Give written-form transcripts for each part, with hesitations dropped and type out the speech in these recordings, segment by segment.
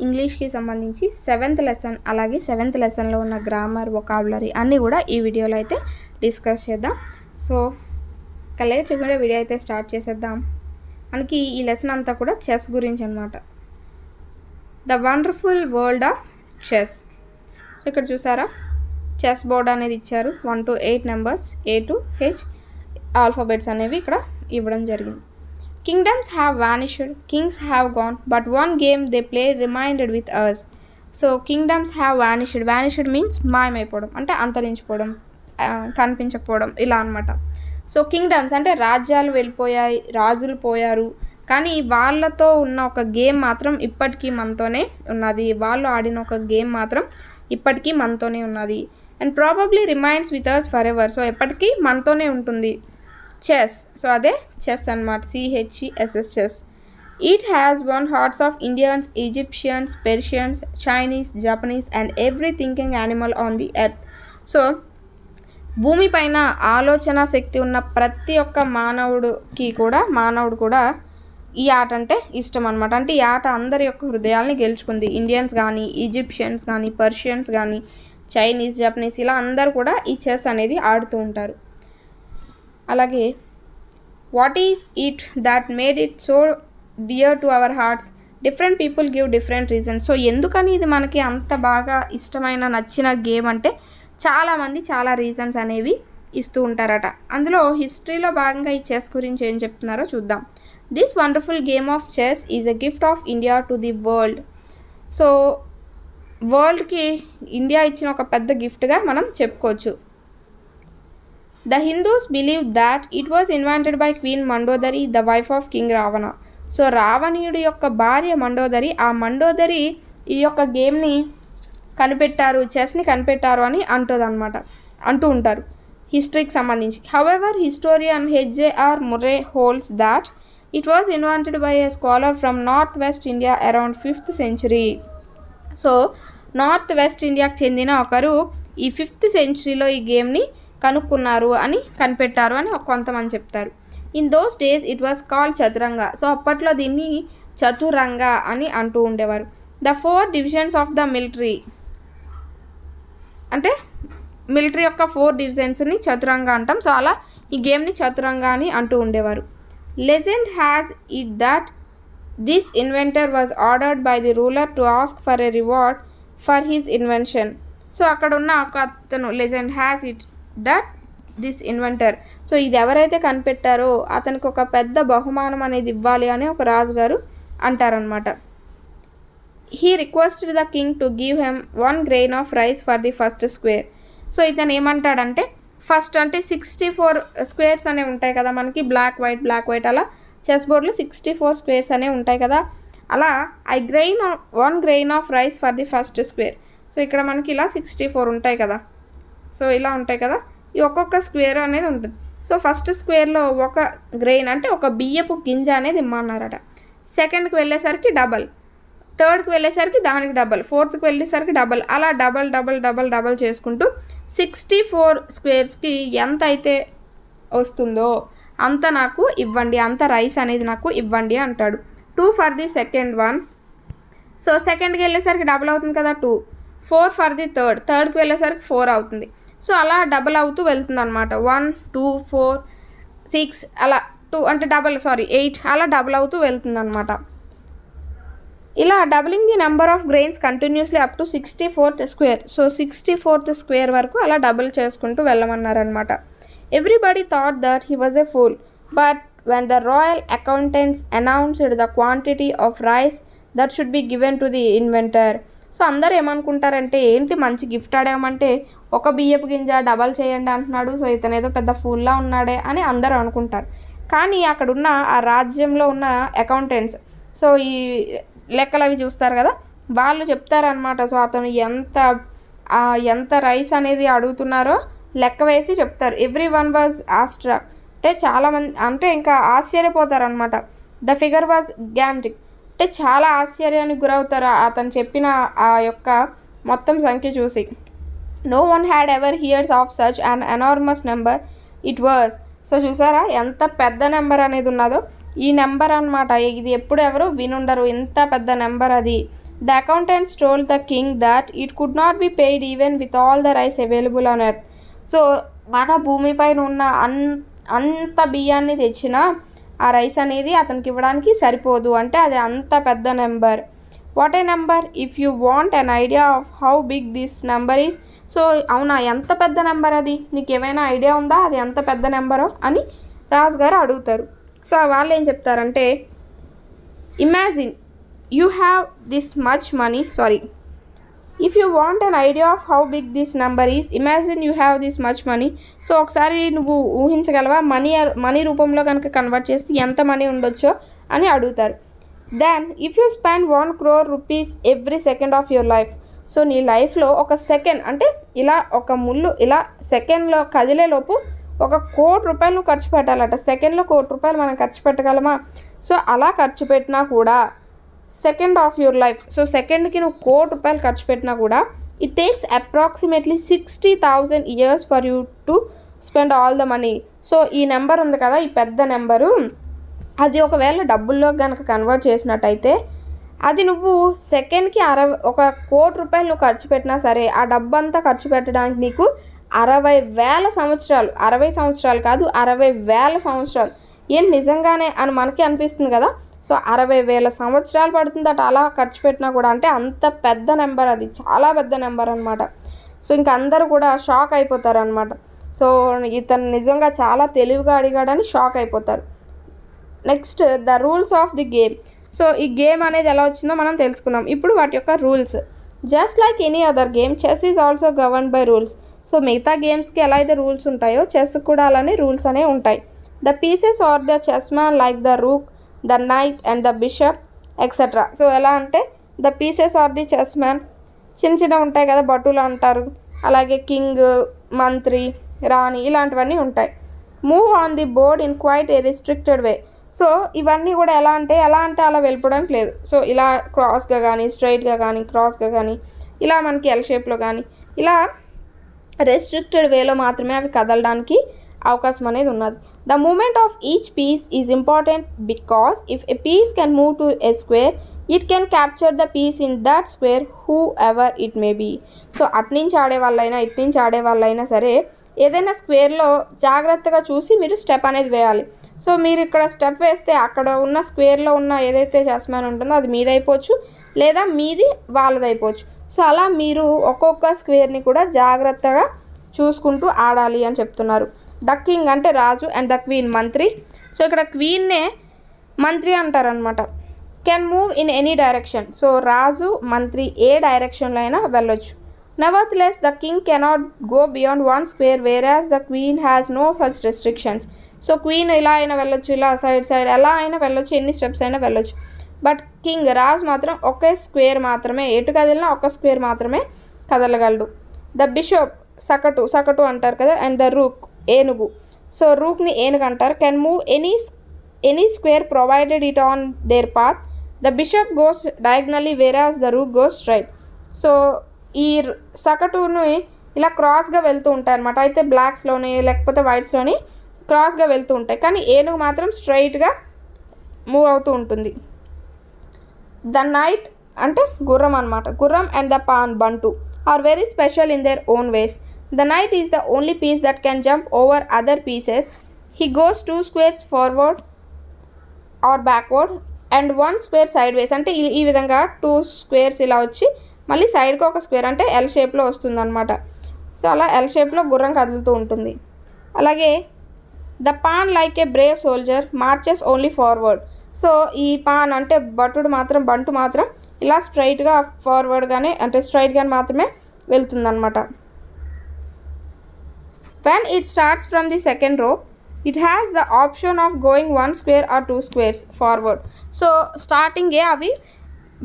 ఇంగ్లీష్కి సంబంధించి 7th lesson అలాగే 7th లెసన్లో ఉన్న గ్రామర్ వొకాబులరీ అన్నీ కూడా ఈ వీడియోలో అయితే డిస్కస్ చేద్దాం. సో లేట్ చేయకుండా వీడియో అయితే స్టార్ట్ చేసేద్దాం. మనకి ఈ లెసన్ అంతా కూడా చెస్ గురించి అనమాట. The wonderful world of chess. So ఇక్కడ చూసారా చెస్ బోర్డ్ అనేది ఇచ్చారు. 1 to 8 numbers A to H alphabets అనేవి ఇక్కడ ఇవ్వడం జరిగింది. Kingdoms have vanished, kings have gone, but one game they play remained with us. So kingdoms have vanished. Vanished means మాయమైపోవడం, అంటే అంతరించిపోవడం, కనిపించకపోవడం ఇలా అనమాట. సో కింగ్డమ్స్ అంటే రాజ్యాలు వెళ్ళిపోయాయి, రాజులు పోయారు, కానీ వాళ్ళతో ఉన్న ఒక గేమ్ మాత్రం ఇప్పటికీ మనతోనే ఉన్నది. వాళ్ళు ఆడిన ఒక గేమ్ మాత్రం ఇప్పటికీ మనతోనే ఉన్నది. And probably remains with us for ever. So ఎప్పటికీ మనతోనే ఉంటుంది. చెస్, సో అదే చెస్ అనమాట. CHESS chess. It has won hearts of Indians, Egyptians, Persians, Chinese, Japanese and every thinking animal on the earth. So భూమిపైన ఆలోచన శక్తి ఉన్న ప్రతి ఒక్క మానవుడు కూడా ఈ ఆట అంటే ఇష్టం అనమాట. అంటే ఈ ఆట అందరి యొక్క హృదయాల్ని గెలుచుకుంది. ఇండియన్స్ కానీ, ఈజిప్షియన్స్ కానీ, పర్షియన్స్ కానీ, చైనీస్, జపనీస్ ఇలా అందరూ కూడా ఈ చెస్ అనేది ఆడుతూ ఉంటారు. అలాగే what is it that made it so dear to our hearts? Different people give different reasons. So ఎందుకని ఇది మనకి అంత బాగా ఇష్టమైన నచ్చిన గేమ్ అంటే చాలామంది చాలా రీజన్స్ అనేవి ఇస్తూ ఉంటారట. అందులో హిస్టరీలో భాగంగా ఈ చెస్ గురించి ఏం చెప్తున్నారో చూద్దాం. This wonderful game of chess is a gift of India to the world. So వరల్డ్కి ఇండియా ఇచ్చిన ఒక పెద్ద గిఫ్ట్గా మనం చెప్పుకోవచ్చు. The Hindus believe that it was invented by Queen Mandodari, the wife of King Ravana. So రావణుడి యొక్క భార్య మండోదరి, ఆ మండోదరి ఈ యొక్క గేమ్ని కనిపెట్టారు, చెస్ని కనిపెట్టారు అని అంటూ ఉంటారు హిస్టరీకి సంబంధించి. However historian H.J.R. Murray holds that it was invented by a scholar from north west India around 5th century. So north west ఇండియాకి చెందిన ఒకరు ఈ 5th centuryలో ఈ గేమ్ని కనిపెట్టారు అని కొంతమంది చెప్తారు. In those days it was called Chaturanga. So అప్పట్లో దీన్ని చతురంగ అని అంటూ ఉండేవారు. The 4 divisions of the military, అంటే మిలిటరీ యొక్క 4 divisions చతురంగ అంటాం. సో అలా ఈ గేమ్ని చతురంగ అని అంటూ ఉండేవారు. Legend has it that this inventor was ordered by the ruler to ask for a reward for his invention. So అక్కడ ఉన్న ఒక అతను legend has it that this inventor, so ఇది ఎవరైతే కనిపెట్టారో అతనికి ఒక పెద్ద బహుమానం అనేది ఇవ్వాలి అని ఒక రాజుగారు అంటారనమాట. He requested the king to give him 1 grain of rice for the first square. So ఇతను ఏమంటాడంటే ఫస్ట్ అంటే 64 స్క్వేర్స్ అనేవి ఉంటాయి కదా మనకి, బ్లాక్ వైట్ అలా చెస్ బోర్డ్లో 64 స్క్వేర్స్ అనేవి ఉంటాయి కదా. అలా 1 grain of rice for the first square. So ఇక్కడ మనకి ఇలా 64 ఉంటాయి కదా, సో ఇలా ఉంటాయి కదా, ఈ ఒక్కొక్క స్క్వేర్ అనేది ఉంటుంది. సో ఫస్ట్ స్క్వేర్లో 1 grain అంటే ఒక బియ్యపు గింజ అనేది ఇమ్మన్నారట. సెకండ్కి వెళ్ళేసరికి డబల్, థర్డ్కి వెళ్ళేసరికి దానికి డబల్, ఫోర్త్కి వెళ్ళేసరికి డబల్, అలా డబల్ చేసుకుంటూ 64 స్క్వేర్స్కి ఎంత అయితే వస్తుందో అంత నాకు ఇవ్వండి, అంత రైస్ అనేది నాకు ఇవ్వండి అంటాడు. 2 for the second one. So సెకండ్కి వెళ్ళేసరికి డబల్ అవుతుంది కదా 2. 4 ఫర్ ది థర్డ్కి వెళ్ళేసరికి 4 అవుతుంది. సో అలా డబల్ అవుతూ వెళ్తుంది అనమాట. 1 2 4 6 అలా 2 అంటే 8 అలా డబల్ అవుతూ వెళ్తుంది అనమాట. ఇలా doubling the number of grains continuously up to 64th square. So 64th square వరకు అలా డబుల్ చేసుకుంటూ వెళ్ళమన్నారనమాట. Everybody thought that he was a fool, but when the royal accountants announced the quantity of rice that should be given to the inventor. So అందరూ ఏమనుకుంటారంటే ఏంటి మంచి gift ఆడామంటే ఒక బియ్యపు గింజ డబల్ చేయండి అంటున్నాడు, సో ఇతను ఏదో పెద్ద ఫూల్లా ఉన్నాడే అని అందరూ అనుకుంటారు. కానీ అక్కడున్న ఆ రాజ్యంలో ఉన్న అకౌంటెంట్స్, సో ఈ లెక్కలు అవి చూస్తారు కదా, వాళ్ళు చెప్తారనమాట. సో అతను ఎంత రైస్ అనేది అడుగుతున్నారో లెక్క వేసి చెప్తారు. ఎవ్రీ వన్ వాజ్ ఆస్ట్రక్, అంటే చాలామంది అంటే ఇంకా ఆశ్చర్యపోతారనమాట. ద ఫిగర్ వాజ్ గ్యాంటిక్, అంటే చాలా ఆశ్చర్యానికి గురవుతారు అతను చెప్పిన ఆ యొక్క మొత్తం సంఖ్య చూసి. No one had ever heard of such an enormous number it was. So చూసారా ఎంత పెద్ద నెంబర్ అనేది ఉన్నదో, ఈ నెంబర్ అనమాట. ఇది ఎప్పుడు ఎవరు వినుండరు, ఇంత పెద్ద నెంబర్ అది. The accountants told the king that it could not be paid even with all the rice available on earth. So మన భూమిపైన ఉన్న అంత బియ్యాన్ని తెచ్చిన ఆ రైస్ అనేది అతనికి ఇవ్వడానికి సరిపోదు, అంటే అది అంత పెద్ద number. What a number? If you want an idea of how big this number is. So అవునా, ఎంత పెద్ద నెంబర్ అది, నీకు ఏమైనా ఐడియా ఉందా అది ఎంత పెద్ద నెంబరో అని రాజు గారు అడుగుతారు. సో వాళ్ళు ఏం చెప్తారంటే, imagine you have this much money, if you want an idea of how big this number is, imagine you have this much money. So ఒకసారి నువ్వు ఊహించగలవా మనీ రూపంలో కనుక కన్వర్ట్ చేస్తే ఎంత మనీ ఉండొచ్చో అని అడుగుతారు. Then if you spend 1 crore rupees every second of your life. So నీ లైఫ్లో ఒక సెకండ్, అంటే ఇలా ఒక ముళ్ళు ఇలా సెకండ్లో కదిలేలోపు 1 కోటి రూపాయలు నువ్వు ఖర్చు పెట్టాలట. సెకండ్లో 1 కోటి రూపాయలు మనం ఖర్చు పెట్టగలమా? సో అలా ఖర్చు పెట్టినా కూడా second of your life, so సెకండ్కి నువ్వు 1 కోటి రూపాయలు ఖర్చు పెట్టినా కూడా it takes approximately 60,000 years for you to spend all the money. So ఈ నెంబర్ ఉంది కదా, ఈ పెద్ద నెంబరు, అది ఒకవేళ డబ్బుల్లో కనుక కన్వర్ట్ చేసినట్టయితే అది నువ్వు సెకండ్కి 1 కోటి రూపాయలు నువ్వు ఖర్చు పెట్టినా సరే ఆ డబ్బు అంతా ఖర్చు పెట్టడానికి నీకు 60,000 సంవత్సరాలు, 60 సంవత్సరాలు కాదు 60,000 సంవత్సరాలు. ఏం నిజంగానే అని మనకి అనిపిస్తుంది కదా. సో 60,000 సంవత్సరాలు పడుతుందట అలా ఖర్చు పెట్టినా కూడా, అంటే అంత పెద్ద నెంబర్, అది చాలా పెద్ద నెంబర్ అనమాట. సో ఇంకా అందరూ కూడా షాక్ అయిపోతారు అనమాట. సో ఇతను నిజంగా చాలా తెలివిగా అడిగాడని షాక్ అయిపోతారు. Next the rules of the game. So ఈ గేమ్ అనేది ఎలా వచ్చిందో మనం తెలుసుకున్నాం. ఇప్పుడు వాటి యొక్క rules. Just like any other game, chess is also govern by rules. So మిగతా గేమ్స్కి ఎలా అయితే రూల్స్ ఉంటాయో చెస్కి కూడా అలానే రూల్స్ అనేవి ఉంటాయి. The pieces are the chess man like the rook, the knight and the bishop etcetera. So ఎలా అంటే the pieces are the chess man, చిన్న ఉంటాయి కదా, బటులు అంటారు, అలాగే కింగ్, మంత్రి, రాణి ఇలాంటివన్నీ ఉంటాయి. Move on the board in quite a restricted way. So ఇవన్నీ కూడా ఎలా అంటే అలా వెళ్ళిపోవడానికి లేదు. సో ఇలా క్రాస్గా కానీ, స్ట్రైట్గా కానీ, క్రాస్గా కానీ, ఇలా మనకి ఎల్ షేప్లో కానీ, ఇలా రెస్ట్రిక్టెడ్ వేలో మాత్రమే అవి కదలడానికి అవకాశం అనేది ఉన్నది. The movement of each piece is important because if a piece can move to a square it can capture the piece in that square whoever it may be. So అట్నుంచి ఆడే వాళ్ళైనా ఇట్నుంచి ఆడే వాళ్ళైనా సరే ఏదైనా స్క్వేర్లో జాగ్రత్తగా చూసి మీరు స్టెప్ అనేది వేయాలి. సో మీరు ఇక్కడ స్టెప్ వేస్తే అక్కడ ఉన్న స్క్వేర్లో ఉన్న ఏదైతే చెస్మ్యాన్ ఉంటుందో అది మీదైపోవచ్చు, లేదా మీది వాళ్ళదైపోవచ్చు. సో అలా మీరు ఒక్కొక్క స్క్వేర్ని కూడా జాగ్రత్తగా చూసుకుంటూ ఆడాలి అని చెప్తున్నారు. ద కింగ్ అంటే రాజు అండ్ ద క్వీన్ మంత్రి. సో ఇక్కడ క్వీన్నే మంత్రి అంటారనమాట. Can move in any direction. So రాజు మంత్రి ఏ డైరెక్షన్లో అయినా వెళ్ళొచ్చు. Nevertheless the king cannot go beyond 1 square whereas the queen has no such restrictions. So queen ఇలా అయినా వెళ్ళొచ్చు, ఇలా సైడ్ ఎలా అయినా వెళ్ళొచ్చు, ఎన్ని స్టెప్స్ అయినా వెళ్ళొచ్చు. బట్ కింగ్ రాజు మాత్రం ఒకే స్క్వేర్ మాత్రమే, ఎటు కదిలినా ఒక స్క్వేర్ మాత్రమే కదలగలడు. ద బిషప్ సకటు అంటారు కదా, అండ్ ద రూక్ ఏనుగు. సో రూక్ని ఏనుగు అంటారు. Can move any square provided it on their path. The bishop goes diagonally వేరాస్ the rook goes straight. So ఈ సకటుని ఇలా క్రాస్గా వెళ్తూ ఉంటాయి అనమాట. అయితే బ్లాక్స్లోని లేకపోతే వైట్స్లోని క్రాస్గా వెళ్తూ ఉంటాయి, కానీ ఏనుగు మాత్రం స్ట్రైట్గా మూవ్ అవుతూ ఉంటుంది. ద నైట్ అంటే గుర్రం అనమాట. గుర్రం అండ్ ద పాన్ బంటు are very special in their own ways. The knight is the only piece that can jump over other pieces. He goes 2 squares forward or backward and 1 square sideways. అంటే ఈ విధంగా 2 squares ఇలా వచ్చి మళ్ళీ సైడ్కి ఒక square అంటే ఎల్ షేప్లో వస్తుందన్నమాట. సో అలా ఎల్ షేప్లో గుర్రం కదులుతూ ఉంటుంది. అలాగే the pan like A Brave soldier marches only forward. So ఈ పాన్ అంటే బంటు మాత్రం ఇలా స్ట్రైట్గా ఫార్వర్డ్గానే అంటే స్ట్రైట్గానే మాత్రమే వెళ్తుందన్నమాట. When it starts from the second row, it has the option of going 1 square or 2 squares forward. So స్టార్టింగే అవి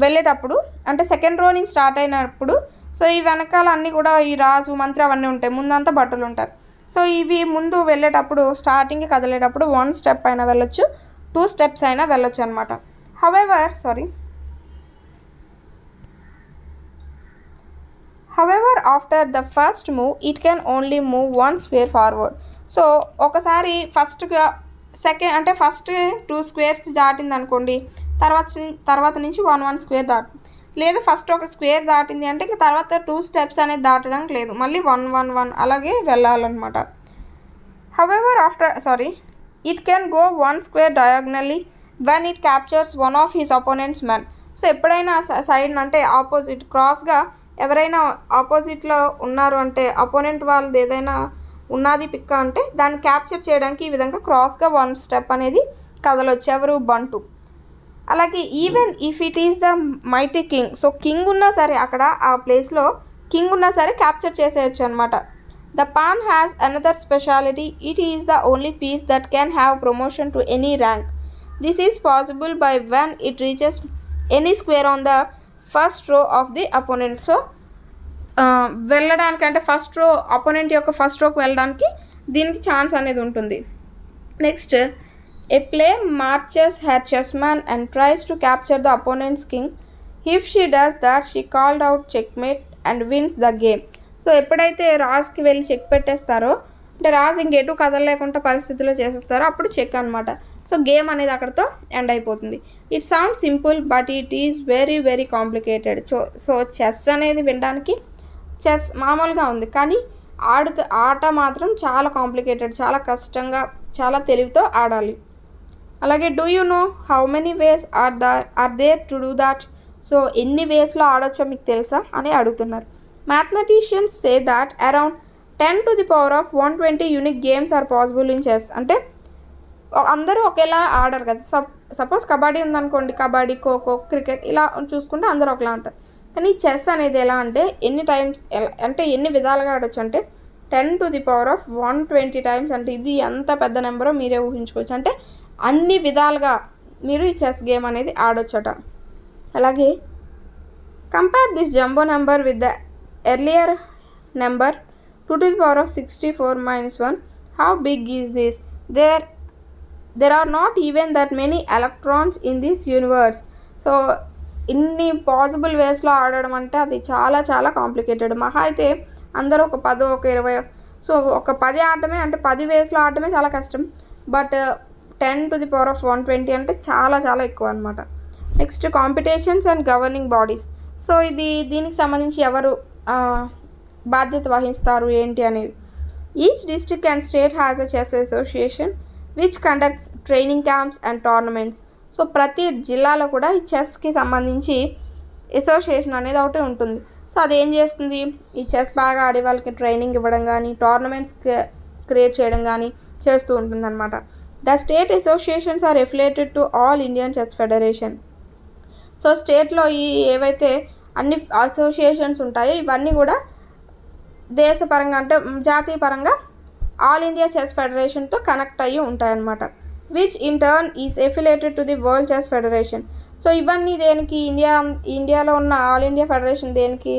వెళ్ళేటప్పుడు అంటే సెకండ్ రో నుంచి స్టార్ట్ అయినప్పుడు సో ఈ వెనకాల అన్నీ కూడా ఈ రాజు మంత్రి అవన్నీ ఉంటాయి, ముందంతా బట్టలు ఉంటారు. సో ఇవి ముందు వెళ్ళేటప్పుడు స్టార్టింగ్కి కదిలేటప్పుడు 1 స్టెప్ అయినా వెళ్ళొచ్చు, 2 స్టెప్స్ అయినా వెళ్ళొచ్చు అనమాట. However, after the first move, it can only move 1 square forward. So ఒకసారి ఫస్ట్ 2 స్క్వేర్స్ దాటింది అనుకోండి, తర్వాత నుంచి 1 స్క్వేర్ లేదు ఫస్ట్ ఒక స్క్వేర్ దాటింది అంటే ఇంక తర్వాత 2 స్టెప్స్ అనేది దాటడానికి లేదు, మళ్ళీ 1 1 1 అలాగే వెళ్ళాలన్నమాట. It can go one square diagonally when it captures one of his opponent's men. So ఎప్పుడైనా సైడ్ అంటే ఆపోజిట్ క్రాస్గా ఎవరైనా ఆపోజిట్లో ఉన్నారు అంటే అపోనెంట్ వాళ్ళది ఏదైనా ఉన్నది పిక్క అంటే దాన్ని క్యాప్చర్ చేయడానికి ఈ విధంగా క్రాస్గా 1 స్టెప్ అనేది కదలొచ్చు ఎవరు బంటు. అలాగే even if it is the mighty king, so king ఉన్నా సరే అక్కడ ఆ ప్లేస్లో కింగ్ ఉన్నా సరే క్యాప్చర్ చేసేయచ్చు అనమాట. The pan has another speciality, it is the only peace that can have promotion to any rank. This is possible by when it reaches any square on the first row of the opponent. So వెళ్ళడానికి అంటే first row opponent యొక్క first రోకి వెళ్ళడానికి దీనికి chance అనేది ఉంటుంది. Next, a player marches her chessman and tries to capture the opponent's king. If she does that she called out checkmate and wins the game. So ఎప్పుడైతే రాజ్కి వెళ్ళి check పెట్టేస్తారో అంటే రాజు ఇంకెటు కదలలేకుండా పరిస్థితిలో చేసేస్తారో అప్పుడు చెక్ అనమాట. సో గేమ్ అనేది అక్కడితో ఎండ్ అయిపోతుంది. It sound simple but it is very very complicated. So chess అనేది వినడానికి చెస్ మామూలుగా ఉంది, కానీ ఆట మాత్రం చాలా కాంప్లికేటెడ్, చాలా కష్టంగా చాలా తెలివితో ఆడాలి. అలాగే do you know how many ways are there to do that. So ఎన్ని వేస్లో ఆడొచ్చో మీకు తెలుసా అని అడుగుతున్నారు. Mathematicians say that around 10 to the power of 120 unique games are possible in chess. అంటే అందరూ ఒకేలా ఆడరు కదా. సపోజ్ కబడ్డీ ఉందనుకోండి, కబడ్డీ ఖోఖో క్రికెట్ ఇలా చూసుకుంటే అందరూ ఒకలా ఉంటారు. కానీ చెస్ అనేది ఎలా అంటే ఎన్ని టైమ్స్ అంటే ఎన్ని విధాలుగా ఆడొచ్చు అంటే 10 to the power of 120 times. అంటే ఇది ఎంత పెద్ద నెంబరో మీరే ఊహించుకోవచ్చు. అంటే అన్ని విధాలుగా మీరు ఈ చెస్ గేమ్ అనేది ఆడొచ్చట. అలాగే compare this jumbo number with the earlier number 2 to the power of 64 minus 1. How big is this? There are not even that many electrons in this universe. So ఇన్ని పాసిబుల్ వేస్లో ఆడడం అంటే అది చాలా చాలా complicated. మహా అయితే అందరూ ఒక 10 ఒక 20 సో ఒక 10 ఆడటమే అంటే 10 వేస్లో ఆడటమే చాలా కష్టం. But 10 to the power of 120 అంటే చాలా చాలా ఎక్కువ అనమాట. Next, competitions and governing bodies. So దీనికి సంబంధించి ఎవరు బాధ్యత వహిస్తారు ఏంటి అనేవి. Each district and state has a chess association which conducts training camps and tournaments. So ప్రతి జిల్లాలో కూడా ఈ చెస్కి సంబంధించి అసోసియేషన్ అనేది ఒకటి ఉంటుంది. సో అదేం చేస్తుంది, ఈ చెస్ బాగా ఆడే వాళ్ళకి ట్రైనింగ్ ఇవ్వడం కానీ టోర్నమెంట్స్ క్రియేట్ చేయడం కానీ చేస్తూ ఉంటుందన్నమాట. The state associations are affiliated to all Indian chess federation. So స్టేట్లో ఏవైతే అన్ని అసోసియేషన్స్ ఉంటాయో ఇవన్నీ కూడా దేశపరంగా అంటే జాతీయ పరంగా ఆల్ ఇండియా చెస్ ఫెడరేషన్తో కనెక్ట్ అయ్యి ఉంటాయన్నమాట. Which in turn is affiliated to the world chess federation. So ఇవన్నీ దేనికి ఇండియాలో ఉన్న ఆల్ ఇండియా ఫెడరేషన్ దేనికి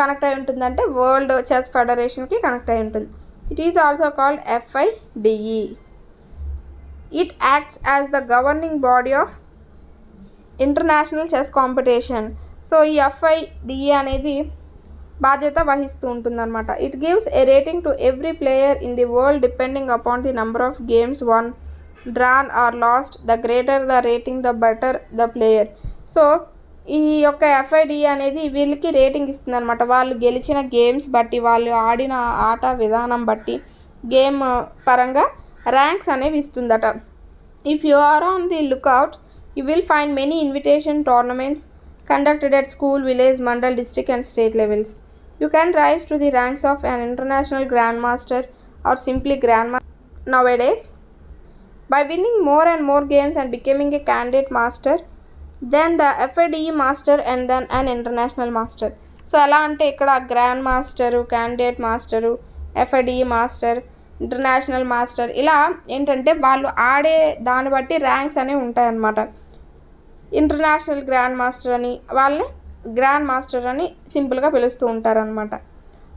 కనెక్ట్ అయి ఉంటుందంటే వరల్డ్ చెస్ ఫెడరేషన్కి కనెక్ట్ అయి ఉంటుంది. It is also called FIDE. It acts as the governing body of international chess competition. So ఈ FIDE అనేది బాధ్యత వహిస్తూ ఉంటుందన్నమాట. It gives a rating to every player in the world depending upon the number of games won, drawn or lost. The greater the rating the better the player. So ఈ యొక్క FIDE అనేది వీళ్ళకి rating ఇస్తుంది అనమాట. వాళ్ళు గెలిచిన games బట్టి వాళ్ళు ఆడిన ఆట విధానం బట్టి గేమ్ పరంగా ర్యాంక్స్ అనేవి ఇస్తుందట. If you are on the lookout you will find many invitation tournaments conducted at school, village, mandal, district and state levels. You can rise to the ranks of an international grandmaster or simply grandmaster nowadays by winning more and more games and becoming a candidate master, then the FIDE master and then an international master. So ఎలా అంటే ఇక్కడ grand master, candidate master, FIDE master, international master ఇలా ఏంటంటే వాళ్ళు ఆడే దాన్ని బట్టి ranks అనేవి ఉంటాయన్నమాట. ఇంటర్నేషనల్ గ్రాండ్ మాస్టర్ అని వాళ్ళని గ్రాండ్ మాస్టర్ అని సింపుల్గా పిలుస్తూ ఉంటారనమాట.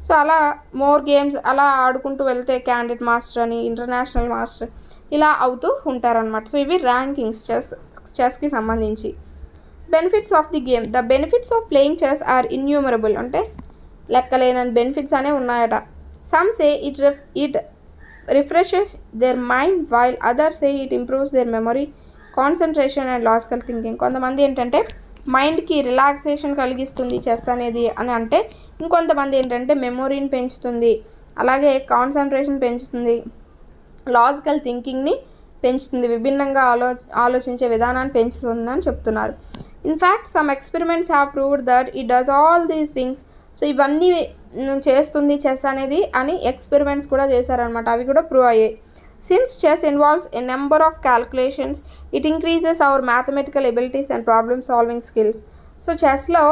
సో అలా మోర్ గేమ్స్ అలా ఆడుకుంటూ వెళ్తే క్యాండిడేట్ మాస్టర్ అని, ఇంటర్నేషనల్ మాస్టర్ ఇలా అవుతూ ఉంటారనమాట. సో ఇవి ర్యాంకింగ్స్ చెస్కి సంబంధించి. Benefits of the game. The benefits of playing chess are innumerable. అంటే లెక్కలేనని బెనిఫిట్స్ అనేవి ఉన్నాయట. Some say it refreshes their mind while others say it improves their memory, concentration and logical thinking. కొంతమంది ఏంటంటే మైండ్కి రిలాక్సేషన్ కలిగిస్తుంది చెస్ అనేది అని అంటే, ఇంకొంతమంది ఏంటంటే మెమొరీని పెంచుతుంది, అలాగే కాన్సన్ట్రేషన్ పెంచుతుంది, లాజికల్ థింకింగ్ని పెంచుతుంది, విభిన్నంగా ఆలోచించే విధానాన్ని పెంచుతుంది అని చెప్తున్నారు. In fact some experiments have proved that it does all these things. So ఇవన్నీ చేస్తుంది చెస్ అనేది అని ఎక్స్పెరిమెంట్స్ కూడా చేశారనమాట, అవి కూడా ప్రూవ్ అయ్యాయి. Since chess involves a number of calculations it increases our mathematical abilities and problem solving skills. So చెస్లో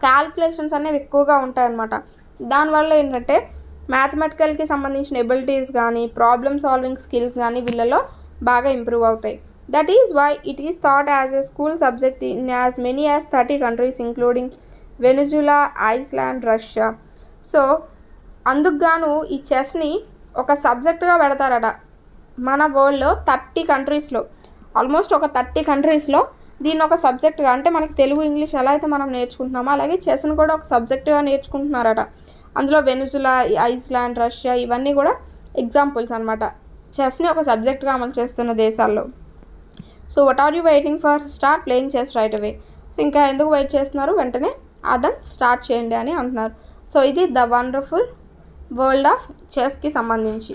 క్యాల్కులేషన్స్ అనేవి ఎక్కువగా ఉంటాయన్నమాట. దానివల్ల ఏంటంటే మ్యాథమెటికల్కి సంబంధించిన ఎబిలిటీస్ కానీ ప్రాబ్లమ్ సాల్వింగ్ స్కిల్స్ కానీ వీళ్ళలో బాగా ఇంప్రూవ్ అవుతాయి. That is why it is taught as a school subject in as many as 30 countries including Venezuela, Iceland, Russia. So అందుకు గాను ఈ చెస్ని ఒక సబ్జెక్ట్గా పెడతారట మన వరల్డ్లో 30 కంట్రీస్లో, ఆల్మోస్ట్ ఒక 30 కంట్రీస్లో దీన్ని ఒక సబ్జెక్ట్గా, అంటే మనకి తెలుగు ఇంగ్లీష్ ఎలా అయితే మనం నేర్చుకుంటున్నామో అలాగే చెస్ని కూడా ఒక సబ్జెక్ట్గా నేర్చుకుంటున్నారట. అందులో వెనిజులా, ఐస్లాండ్, రష్యా ఇవన్నీ కూడా ఎగ్జాంపుల్స్ అనమాట చెస్ని ఒక సబ్జెక్ట్గా అమలు చేస్తున్న దేశాల్లో. So what are you waiting for? Start playing chess right away. So ఇంకా ఎందుకు వెయిట్ చేస్తున్నారు? వెంటనే ఆడడం స్టార్ట్ చేయండి అని అంటున్నారు. సో ఇది ద వండర్ఫుల్ వరల్డ్ ఆఫ్ చెస్కి సంబంధించి.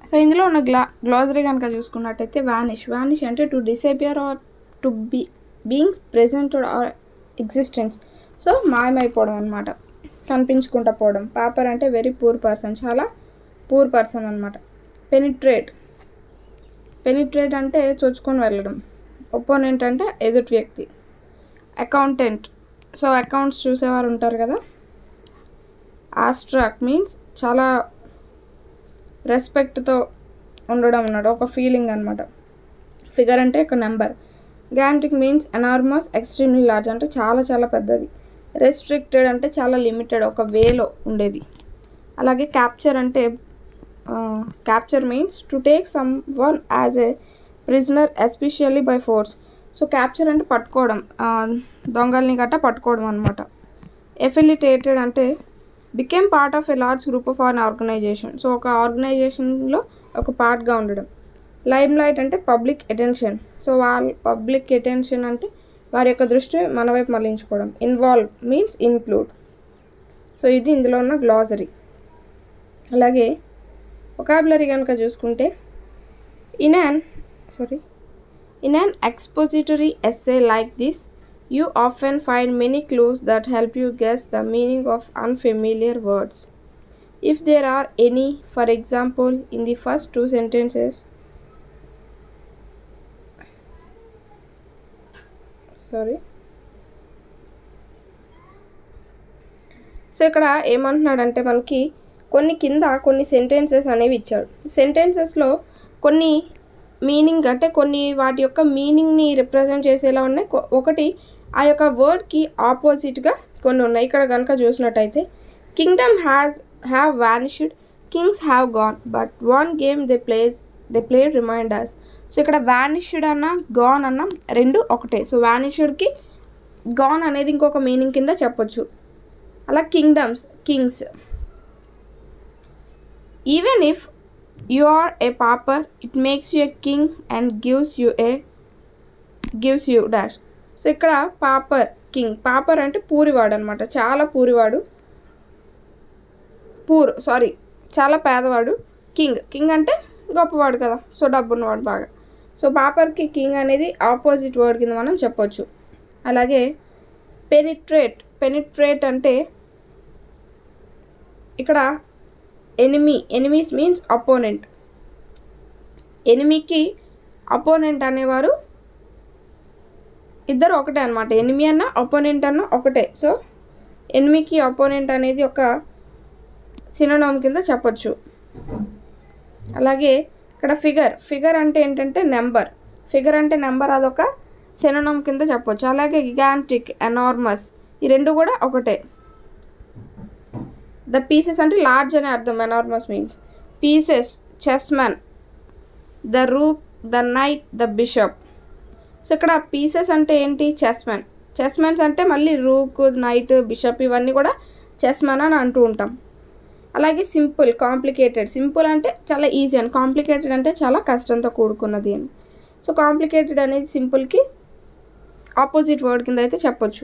సో ఇందులో ఉన్న గ్లోజరీ కనుక చూసుకున్నట్టయితే వానిష్ అంటే to disappear or to beings presented or existence. So మాయమైపోవడం అనమాట, కనిపించుకుంటూ పోవడం. పాపర్ అంటే వెరీ పూర్ పర్సన్, చాలా పూర్ పర్సన్ అనమాట. పెనిట్రేట్ అంటే చొచ్చుకొని వెళ్ళడం. ఒపోనెంట్ అంటే ఎదుటి వ్యక్తి. అకౌంటెంట్, సో అకౌంట్స్ చూసేవారు ఉంటారు కదా. ఆస్ట్రాక్ మీన్స్ చాలా రెస్పెక్ట్తో ఉండడం అన్నమాట, ఒక ఫీలింగ్ అనమాట. ఫిగర్ అంటే ఒక number. గ్యాంటిక్ means enormous, extremely large అంటే చాలా చాలా పెద్దది. రెస్ట్రిక్టెడ్ అంటే చాలా లిమిటెడ్, ఒక వేలో ఉండేది. అలాగే capture means to take someone as a prisoner especially by force. So capture అంటే పట్టుకోవడం, దొంగల్ని గట్టా పట్టుకోవడం అనమాట. ఎఫిలిటేటెడ్ అంటే became part of a large group of an organization. So ఒక ఆర్గనైజేషన్లో ఒక పార్ట్గా ఉండడం. లైమ్ లైట్ అంటే public attention. So public attention అంటే వారి యొక్క దృష్టి మన వైపు మళ్లించుకోవడం. Involve means include. సో ఇది ఇందులో ఉన్న గ్లాజరీ. అలాగే వొకాబులరీ కనుక చూసుకుంటే in an expository essay like this you often find many clues that help you guess the meaning of unfamiliar words. If there are any, for example, in the first 2 sentences, so ఇక్కడ ఏమంటున్నాడంటే మనకి కొన్ని sentences అనేవి ఇచ్చాడు. సెంటెన్సెస్లో కొన్ని meaning అంటే కొన్ని వాటి యొక్క మీనింగ్ని రిప్రజెంట్ చేసేలా ఉన్నాయి, ఒకటి ఆ యొక్క వర్డ్కి ఆపోజిట్గా కొన్ని ఉన్నాయి. ఇక్కడ కనుక చూసినట్టయితే kingdom have vanished, kings have gone, but one game they played remind us. So ఇక్కడ వానిష్డ్ అన్న గాన్ అన్న రెండు ఒకటే. సో వానిష్డ్కి గాన్ అనేది ఇంకొక మీనింగ్ కింద చెప్పొచ్చు. అలా Kings. Even if you are a pauper, it makes you a king and gives you dash. So ఇక్కడ పాపర్ అంటే పూరివాడు అనమాట, చాలా పూరివాడు, చాలా పేదవాడు. కింగ్ అంటే గొప్పవాడు కదా, సో డబ్బున్నవాడు బాగా. సో పాపర్కి కింగ్ అనేది ఆపోజిట్ వర్డ్ కింద మనం చెప్పొచ్చు. అలాగే పెనిట్రేట్ అంటే ఇక్కడ ఎనిమీస్ మీన్స్ అపోనెంట్. ఎనిమీకి అపోనెంట్ అనేవారు ఇద్దరు ఒకటే అనమాట. ఎనిమీ అన్న అపోనెంట్ అన్న ఒకటే. సో ఎనిమీకి అపోనెంట్ అనేది ఒక సినోనిమ్ కింద చెప్పొచ్చు. అలాగే ఇక్కడ ఫిగర్ అంటే ఏంటంటే నెంబర్, అదొక సినోనిమ్ కింద చెప్పొచ్చు. అలాగే గిగాంటిక్, ఎనార్మస్ ఈ రెండు కూడా ఒకటే. ద పీసెస్ అంటే లార్జ్ అనే అర్థం. Enormous means pieces, chessman, the rook, the knight, the bishop. So ఇక్కడ పీసెస్ అంటే ఏంటి? చెస్మెన్స్ అంటే మళ్ళీ రూక్, నైట్, బిషప్ ఇవన్నీ కూడా చెస్మన్ అని అంటూ ఉంటాం. అలాగే సింపుల్, కాంప్లికేటెడ్. సింపుల్ అంటే చాలా ఈజీ అని, కాంప్లికేటెడ్ అంటే చాలా కష్టంతో కూడుకున్నది అని. సో కాంప్లికేటెడ్ అనేది సింపుల్కి ఆపోజిట్ వర్డ్ కింద అయితే చెప్పొచ్చు.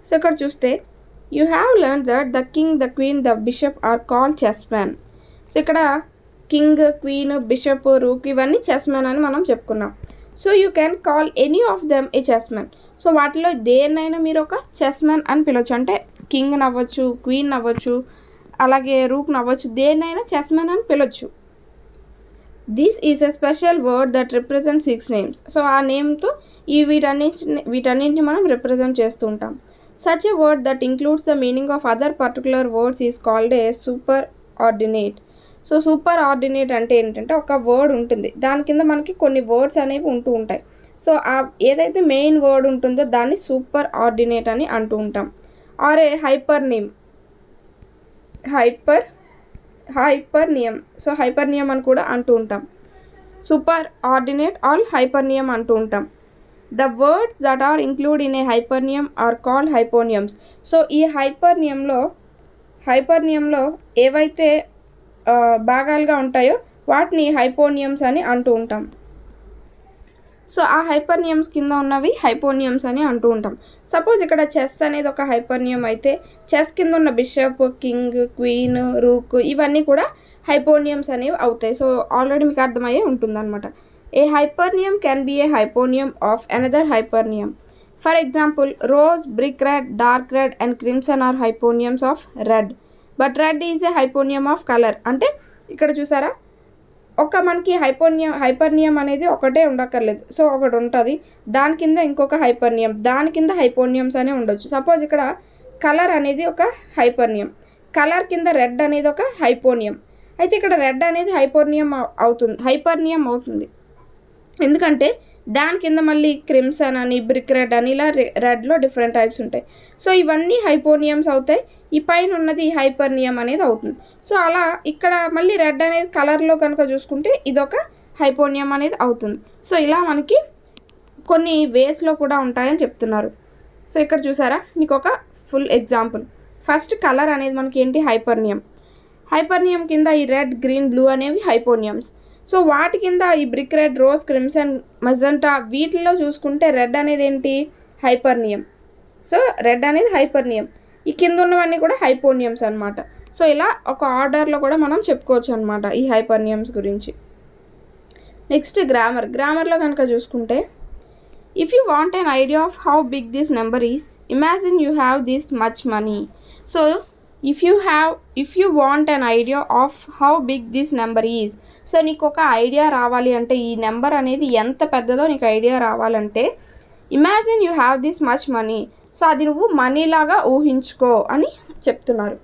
సో ఇక్కడ చూస్తే you have learn that the king, the queen, the bishop are call chess man. So ఇక్కడ కింగ్, క్వీన్, బిషప్, రూక్ ఇవన్నీ చెస్ మ్యాన్ అని మనం చెప్పుకున్నాం. So you can call any of them a chess man. So వాటిలో దేన్నైనా మీరు ఒక chess man అని పిలవచ్చు. అంటే కింగ్ నవ్వచ్చు, క్వీన్ నవ్వచ్చు, అలాగే రూక్ నవ్వచ్చు, దేన్నైనా చెస్ మ్యాన్ అని పిలవచ్చు. This is a special word that represent 6 names. So ఆ నేమ్తో వీటన్నింటిని మనం రిప్రజెంట్ చేస్తూ ఉంటాం. Such a word that includes the meaning of other particular words is called a super ordinate. So super ordinate అంటే ఏంటంటే ఒక వర్డ్ ఉంటుంది, దాని కింద మనకి కొన్ని వర్డ్స్ అనేవి ఉంటూ ఉంటాయి. సో ఆ ఏదైతే మెయిన్ వర్డ్ ఉంటుందో దాన్ని సూపర్ ఆర్డినేట్ అని అంటూ ఉంటాం. ఆర్ ఏ హైపర్నియం సో హైపర్నియం అని కూడా అంటూ ఉంటాం. సూపర్ ఆర్డినేట్ ఆర్ హైపర్నియం అంటూ ఉంటాం. The words that are include in a hypernym are called hyponyms. So ఈ హైపర్నియంలో ఏవైతే భాగాలుగా ఉంటాయో వాటిని హైపోనియమ్స్ అని అంటూ ఉంటాం. సో ఆ హైపర్నియమ్స్ కింద ఉన్నవి హైపోనియమ్స్ అని అంటూ ఉంటాం. సపోజ్ ఇక్కడ చెస్ అనేది ఒక హైపర్నియం అయితే చెస్ కింద ఉన్న బిషప్, కింగ్, క్వీన్, రూక్ ఇవన్నీ కూడా హైపోనియమ్స్ అనేవి అవుతాయి. సో ఆల్రెడీ మీకు అర్థమయ్యే ఉంటుందన్నమాట. A hypernym can be a hyponym of another hypernym. For example rose, brick red, dark red and crimson are hyponyms of red, but red is a hyponym of colour. అంటే ఇక్కడ చూసారా, ఒక మనకి హైపర్నియం అనేది ఒకటే ఉండక్కర్లేదు. సో ఒకటి ఉంటుంది, దాని కింద ఇంకొక హైపర్నియం, దాని కింద హైపోనియమ్స్ అనే ఉండొచ్చు. సపోజ్ ఇక్కడ కలర్ అనేది ఒక హైపర్నియం, కలర్ కింద రెడ్ అనేది ఒక హైపోనియం. అయితే ఇక్కడ రెడ్ అనేది హైపర్నియం అవుతుంది. ఎందుకంటే దాని కింద మళ్ళీ క్రిమ్సన్ అని, బ్రిక్ రెడ్ అని ఇలా రెడ్లో డిఫరెంట్ టైప్స్ ఉంటాయి. సో ఇవన్నీ హైపోనియమ్స్ అవుతాయి. ఈ పైన ఉన్నది హైపర్నియం అనేది అవుతుంది. సో అలా ఇక్కడ మళ్ళీ రెడ్ అనేది కలర్లో కనుక చూసుకుంటే ఇదొక హైపోనియం అనేది అవుతుంది. సో ఇలా మనకి కొన్ని వేస్లో కూడా ఉంటాయని చెప్తున్నారు. సో ఇక్కడ చూసారా మీకు ఒక ఫుల్ ఎగ్జాంపుల్. ఫస్ట్ కలర్ అనేది మనకి ఏంటి, హైపర్నియం కింద ఈ రెడ్, గ్రీన్, బ్లూ అనేవి హైపోనియమ్స్. సో వాటి కింద ఈ brick red, rose, crimson, magenta వీటిల్లో చూసుకుంటే రెడ్ అనేది ఏంటి, హైపర్నియం. సో రెడ్ అనేది హైపర్నియం, ఈ కింద ఉన్నవన్నీ కూడా హైపోనియమ్స్ అనమాట. సో ఇలా ఒక ఆర్డర్లో కూడా మనం చెప్పుకోవచ్చు అనమాట ఈ హైపర్నియమ్స్ గురించి. నెక్స్ట్ గ్రామర్లో కనుక చూసుకుంటే if you want an idea of how big this number is, imagine you have this much money. So if you want an idea of how big this number is, so నీకు ఒక idea రావాలి అంటే ఈ number అనేది ఎంత పెద్దదో నీకు idea రావాలంటే imagine you have this much money. So అది నువ్వు మనీలాగా ఊహించుకో అని చెప్తున్నారు.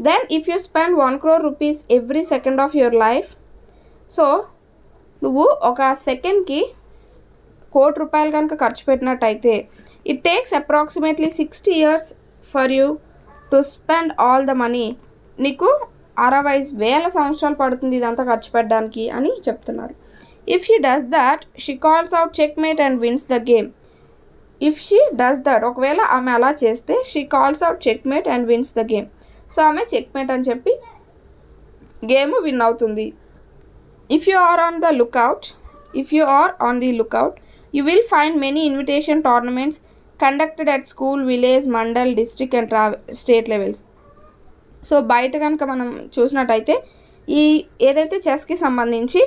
Then if you spend 1 crore rupees every second of your life, so నువ్వు ఒక సెకండ్కి 1 కోటి రూపాయలు కనుక ఖర్చు పెట్టినట్టయితే it takes approximately 60 years for you to spend all the money. నీకు 60,000 సంవత్సరాలు పడుతుంది ఇదంతా ఖర్చు పెట్టడానికి అని చెప్తున్నారు. If she does that she calls out checkmate and wins the game. If she does that, ఒకవేళ ఆమె అలా చేస్తే she calls out checkmate and wins the game. So ఆమె చెక్మేట్ అని చెప్పి గేమ్ విన్ అవుతుంది. If you are on the lookout you will find many invitation tournaments conducted at school, village, mandal, district and state levels. So బయట కనుక మనం చూసినట్టయితే ఈ ఏదైతే చెస్కి సంబంధించి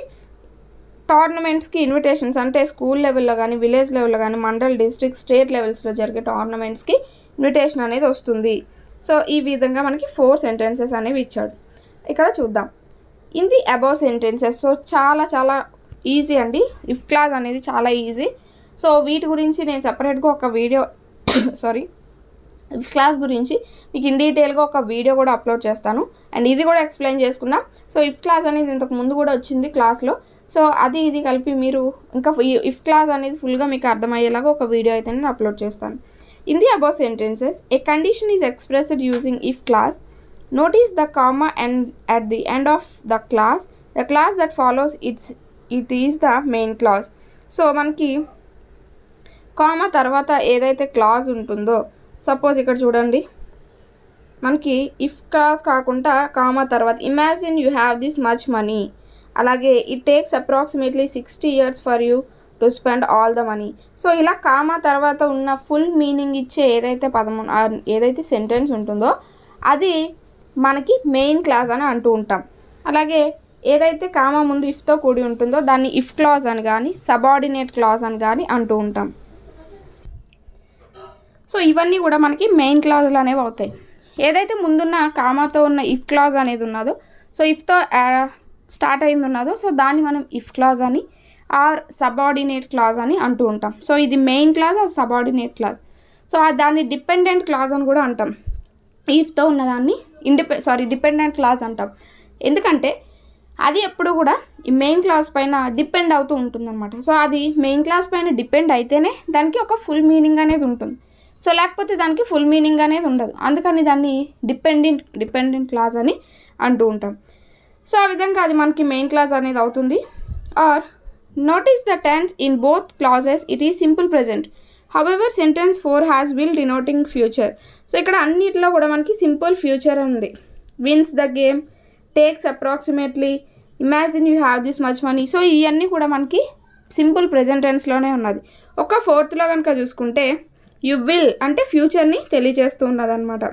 టోర్నమెంట్స్కి ఇన్విటేషన్స్, అంటే స్కూల్ లెవెల్లో కానీ, విలేజ్ లెవెల్లో కానీ, మండల్, డిస్ట్రిక్ట్, స్టేట్ లెవెల్స్లో జరిగే టోర్నమెంట్స్కి ఇన్విటేషన్ అనేది వస్తుంది. సో ఈ విధంగా మనకి 4 sentences అనేవి ఇచ్చాడు. ఇక్కడ చూద్దాం in the above sentences. So చాలా ఈజీ అండి, ఇఫ్ క్లాస్ అనేది చాలా ఈజీ. సో వీటి గురించి నేను సపరేట్గా ఒక వీడియో ఇఫ్ క్లాస్ గురించి మీకు ఇన్ డీటెయిల్గా ఒక వీడియో కూడా అప్లోడ్ చేస్తాను, అండ్ ఇది కూడా ఎక్స్ప్లెయిన్ చేసుకుందాం. సో ఇఫ్ క్లాస్ అనేది ఇంతకు ముందు కూడా వచ్చింది క్లాస్లో. సో అది ఇది కలిపి మీరు ఇంకా ఇఫ్ క్లాస్ అనేది ఫుల్గా మీకు అర్థమయ్యేలాగా ఒక వీడియో అయితే నేను అప్లోడ్ చేస్తాను. In the above sentences a condition is expressed using if clause. Notice the comma and at the end of the clause that follows it is the main clause. So మనకి comma తర్వాత ఏదైతే clause ఉంటుందో, suppose ఇక్కడ చూడండి మనకి if clause కాకుండా comma తర్వాత imagine you have this much money, అలాగే it takes approximately 60 years for you to spend all the money. So ఇలా కామా తర్వాత ఉన్న ఫుల్ మీనింగ్ ఇచ్చే ఏదైతే సెంటెన్స్ ఉంటుందో అది మనకి మెయిన్ క్లాజ్ అని అంటూ ఉంటాం. అలాగే ఏదైతే కామా ముందు ఇఫ్తో కూడి ఉంటుందో దాన్ని ఇఫ్ క్లాజ్ అని కానీ సబార్డినేట్ క్లాజ్ అని కానీ అంటూ ఉంటాం. సో ఇవన్నీ కూడా మనకి మెయిన్ క్లాజులు అనేవి అవుతాయి. ఏదైతే ముందున్న కామాతో ఉన్న ఇఫ్ క్లాజ్ అనేది ఉన్నదో, సో ఇఫ్తో స్టార్ట్ అయింది ఉన్నదో, సో దాన్ని మనం ఇఫ్ క్లాజ్ అని ఆర్ సబార్డినేట్ క్లాజ్ అని అంటూ ఉంటాం. సో ఇది main clause or subordinate clause. So దాన్ని డిపెండెంట్ క్లాజ్ అని కూడా అంటాం. ఇఫ్తో ఉన్నదాన్ని డిపెండెంట్ క్లాజ్ అంటాం. ఎందుకంటే అది ఎప్పుడు కూడా ఈ మెయిన్ క్లాజ్ పైన డిపెండ్ అవుతూ ఉంటుందన్నమాట. సో అది మెయిన్ క్లాజ్ పైన డిపెండ్ అయితేనే దానికి ఒక ఫుల్ మీనింగ్ అనేది ఉంటుంది. సో లేకపోతే దానికి ఫుల్ మీనింగ్ అనేది ఉండదు. అందుకని దాన్ని డిపెండెంట్ క్లాజ్ అని అంటూ ఉంటాం. సో ఆ విధంగా అది మనకి మెయిన్ క్లాజ్ అనేది అవుతుంది. Or notice the tense in both clauses it is simple present. However sentence 4 has will denoting future. So ఇక్కడ అన్నిటిలో కూడా మనకి సింపుల్ ఫ్యూచర్ ఉంది. Wins the game, takes approximately, imagine you have this much money. So ఇవన్నీ కూడా మనకి simple present టెన్స్లోనే ఉన్నది. ఒక 4th కనుక చూసుకుంటే యు విల్ అంటే ఫ్యూచర్ని తెలియజేస్తూ ఉన్నదన్నమాట.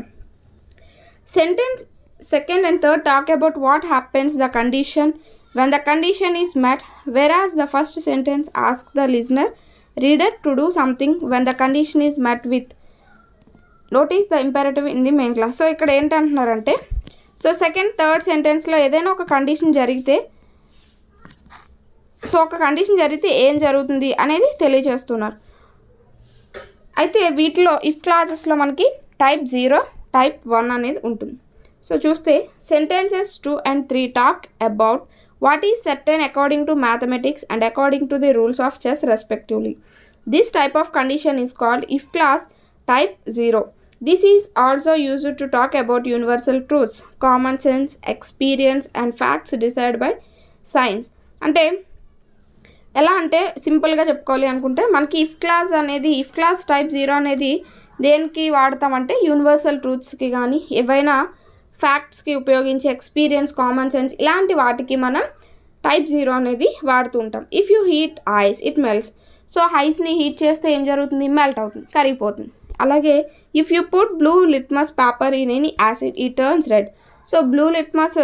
Sentence 2nd and 3rd talk about what happens the condition when the condition is met, whereas the first sentence ask the listener reader to do something when the condition is met with notice the imperative in the main clause. So ఇక్కడ ఏంటంటున్నారంటే, so 2nd, 3rd సెంటెన్స్లో ఏదైనా ఒక condition జరిగితే ఏం జరుగుతుంది అనేది తెలియజేస్తున్నారు. అయితే వీటిలో ఇఫ్ క్లాజెస్లో మనకి టైప్ 0, టైప్ 1 అనేది ఉంటుంది. సో చూస్తే sentences 2 and 3 talk about what is certain according to mathematics and according to the rules of chess respectively. This type of condition is called if clause type 0. This is also used to talk about universal truths, common sense, experience and facts decided by science. అంటే ఎలా అంటే సింపుల్గా చెప్పుకోవాలి అనుకుంటే మనకి if clause type 0 అనేది దేనికి వాడతామంటే universal ట్రూత్స్కి కానీ ఏవైనా ఫ్యాక్ట్స్కి ఉపయోగించే ఎక్స్పీరియన్స్, కామన్ సెన్స్ ఇలాంటి వాటికి మనం టైప్ 0 అనేది వాడుతూ ఉంటాం. If you heat ice it melts. So ఐస్ని హీట్ చేస్తే ఏం జరుగుతుంది? మెల్ట్ అవుతుంది, కరిగిపోతుంది. అలాగే if you put blue litmus paper in any acid it turns red. So blue litmus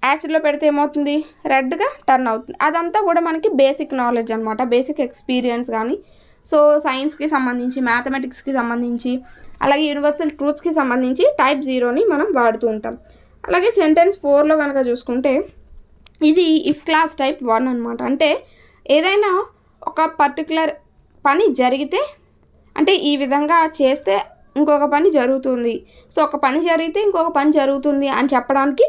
యాసిడ్లో పెడితే ఏమవుతుంది? రెడ్గా టర్న్ అవుతుంది. అదంతా కూడా మనకి బేసిక్ నాలెడ్జ్ అనమాట, బేసిక్ ఎక్స్పీరియన్స్ కానీ. సో సైన్స్కి సంబంధించి, మ్యాథమెటిక్స్కి సంబంధించి, అలాగే యూనివర్సల్ ట్రూత్స్కి సంబంధించి టైప్ 0ని మనం వాడుతూ ఉంటాం. అలాగే సెంటెన్స్ 4లో కనుక చూసుకుంటే ఇది ఇఫ్ క్లాజ్ టైప్ 1 అనమాట. అంటే ఏదైనా ఒక పర్టికులర్ పని జరిగితే, అంటే ఈ విధంగా చేస్తే ఇంకొక పని జరుగుతుంది, సో ఒక పని జరిగితే ఇంకొక పని జరుగుతుంది అని చెప్పడానికి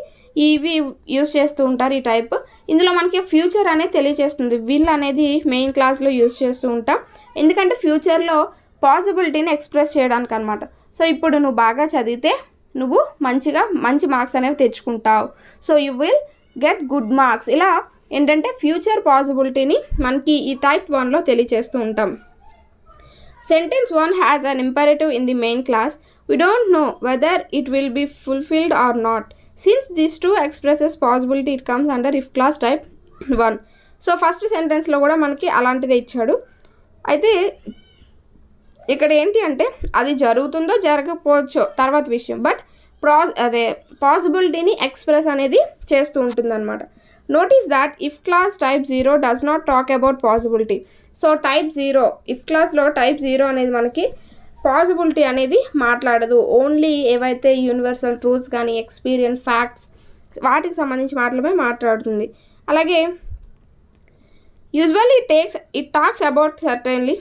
ఇవి యూజ్ చేస్తూ ఉంటారు ఈ టైప్. ఇందులో మనకి ఫ్యూచర్ అనేది తెలియజేస్తుంది. విల్ అనేది మెయిన్ క్లాస్లో యూజ్ చేస్తూ ఉంటాం, ఎందుకంటే ఫ్యూచర్లో పాసిబిలిటీని ఎక్స్ప్రెస్ చేయడానికి అనమాట. సో ఇప్పుడు నువ్వు బాగా చదివితే నువ్వు మంచి మార్క్స్ అనేవి తెచ్చుకుంటావు, so you will get good marks. ఇలా ఏంటంటే ఫ్యూచర్ పాసిబిలిటీని మనకి ఈ టైప్ 1లో తెలియజేస్తూ ఉంటాం. Sentence 1 has an imperative in the main class. We don't know whether it will be fulfilled or not. Since these two expresses possibility, it comes under if class type 1. So first సెంటెన్స్లో కూడా మనకి అలాంటిదే ఇచ్చాడు. అయితే ఇక్కడ ఏంటి అంటే అది జరుగుతుందో జరగకపోవచ్చో తర్వాత విషయం, బట్ పాసిబిలిటీని ఎక్స్ప్రెస్ అనేది చేస్తూ ఉంటుంది అనమాట. Notice that if clause type 0 does not talk about possibility. So type 0 if క్లాస్లో టైప్ 0 అనేది మనకి పాసిబిలిటీ అనేది మాట్లాడదు, ఓన్లీ ఏవైతే యూనివర్సల్ ట్రూత్స్ కానీ ఎక్స్పీరియన్స్, ఫ్యాక్ట్స్ వాటికి సంబంధించి మాత్రమే మాట్లాడుతుంది. అలాగే usually it talks about certainly.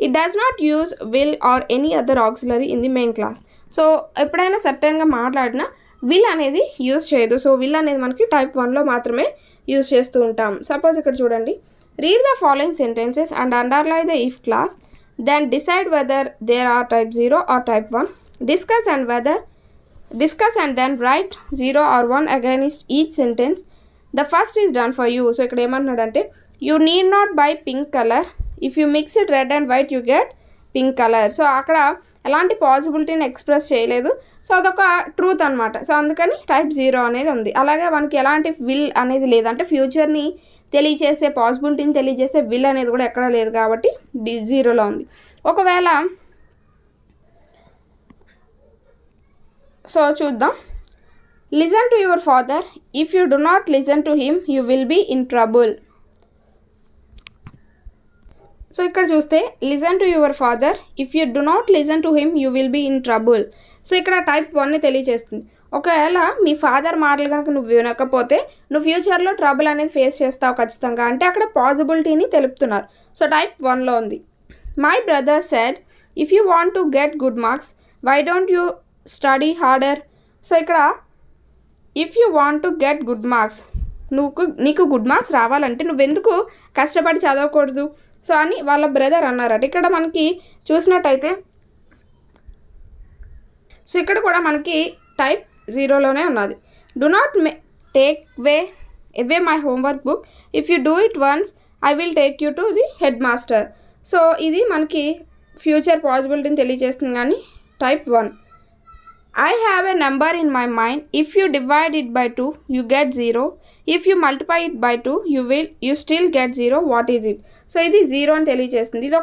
It does not use will or any other auxiliary in the main clause. So ఎప్పుడైనా సర్టెన్గా మాట్లాడినా విల్ అనేది యూజ్ చేయదు. సో విల్ అనేది మనకి టైప్ 1లో మాత్రమే యూజ్ చేస్తూ ఉంటాం. సపోజ్ ఇక్కడ చూడండి, read the following sentences and underline the if clause, then decide whether they are type 0 or type 1. Discuss and then write 0 or 1 against each sentence. The first is done for you. So ఇక్కడ ఏమంటున్నాడంటే you need not buy pink color. If you mix it red and white you get pink color. So అక్కడ ఎలాంటి పాసిబిలిటీని express చేయలేదు, so అదొక truth అనమాట. So అందుకని type 0 అనేది ఉంది. అలాగే మనకి ఎలాంటి విల్ అనేది లేదు, అంటే ఫ్యూచర్ని తెలియజేసే పాసిబిలిటీని తెలియజేసే విల్ అనేది కూడా ఎక్కడా లేదు కాబట్టి జీరోలో ఉంది. ఒకవేళ సో చూద్దాం. Listen to your father, if you do not listen to him you will be in trouble. So ఇక్కడ చూస్తే listen to your father, if you do not listen to him you will be in trouble. So ఇక్కడ type 1ని తెలియజేస్తుంది. ఒకవేళ మీ father మాటలు కనుక నువ్వు వినకపోతే నువ్వు ఫ్యూచర్లో ట్రబుల్ అనేది ఫేస్ చేస్తావు ఖచ్చితంగా, అంటే అక్కడ పాసిబిలిటీని తెలుపుతున్నారు. సో టైప్ 1లో ఉంది. My brother said, if you want to get good marks why don't you study harder. So ఇక్కడ if you want to get good marks, నీకు గుడ్ మార్క్స్ రావాలంటే నువ్వెందుకు కష్టపడి చదవకూడదు సో అని వాళ్ళ బ్రదర్ అన్నారట. ఇక్కడ మనకి చూసినట్టయితే సో ఇక్కడ కూడా మనకి టైప్ 0లోనే ఉన్నది. Do not take away my homework book, if you do it once I will take you to the head master. So ఇది మనకి ఫ్యూచర్ పాసిబిలిటీని తెలియజేస్తుంది కానీ type 1. I have a number in my mind. If you divide it by 2, you get 0. If you multiply it by 2, you still get 0. What is it? So ఇది 0 అని తెలియజేస్తుంది. ఇది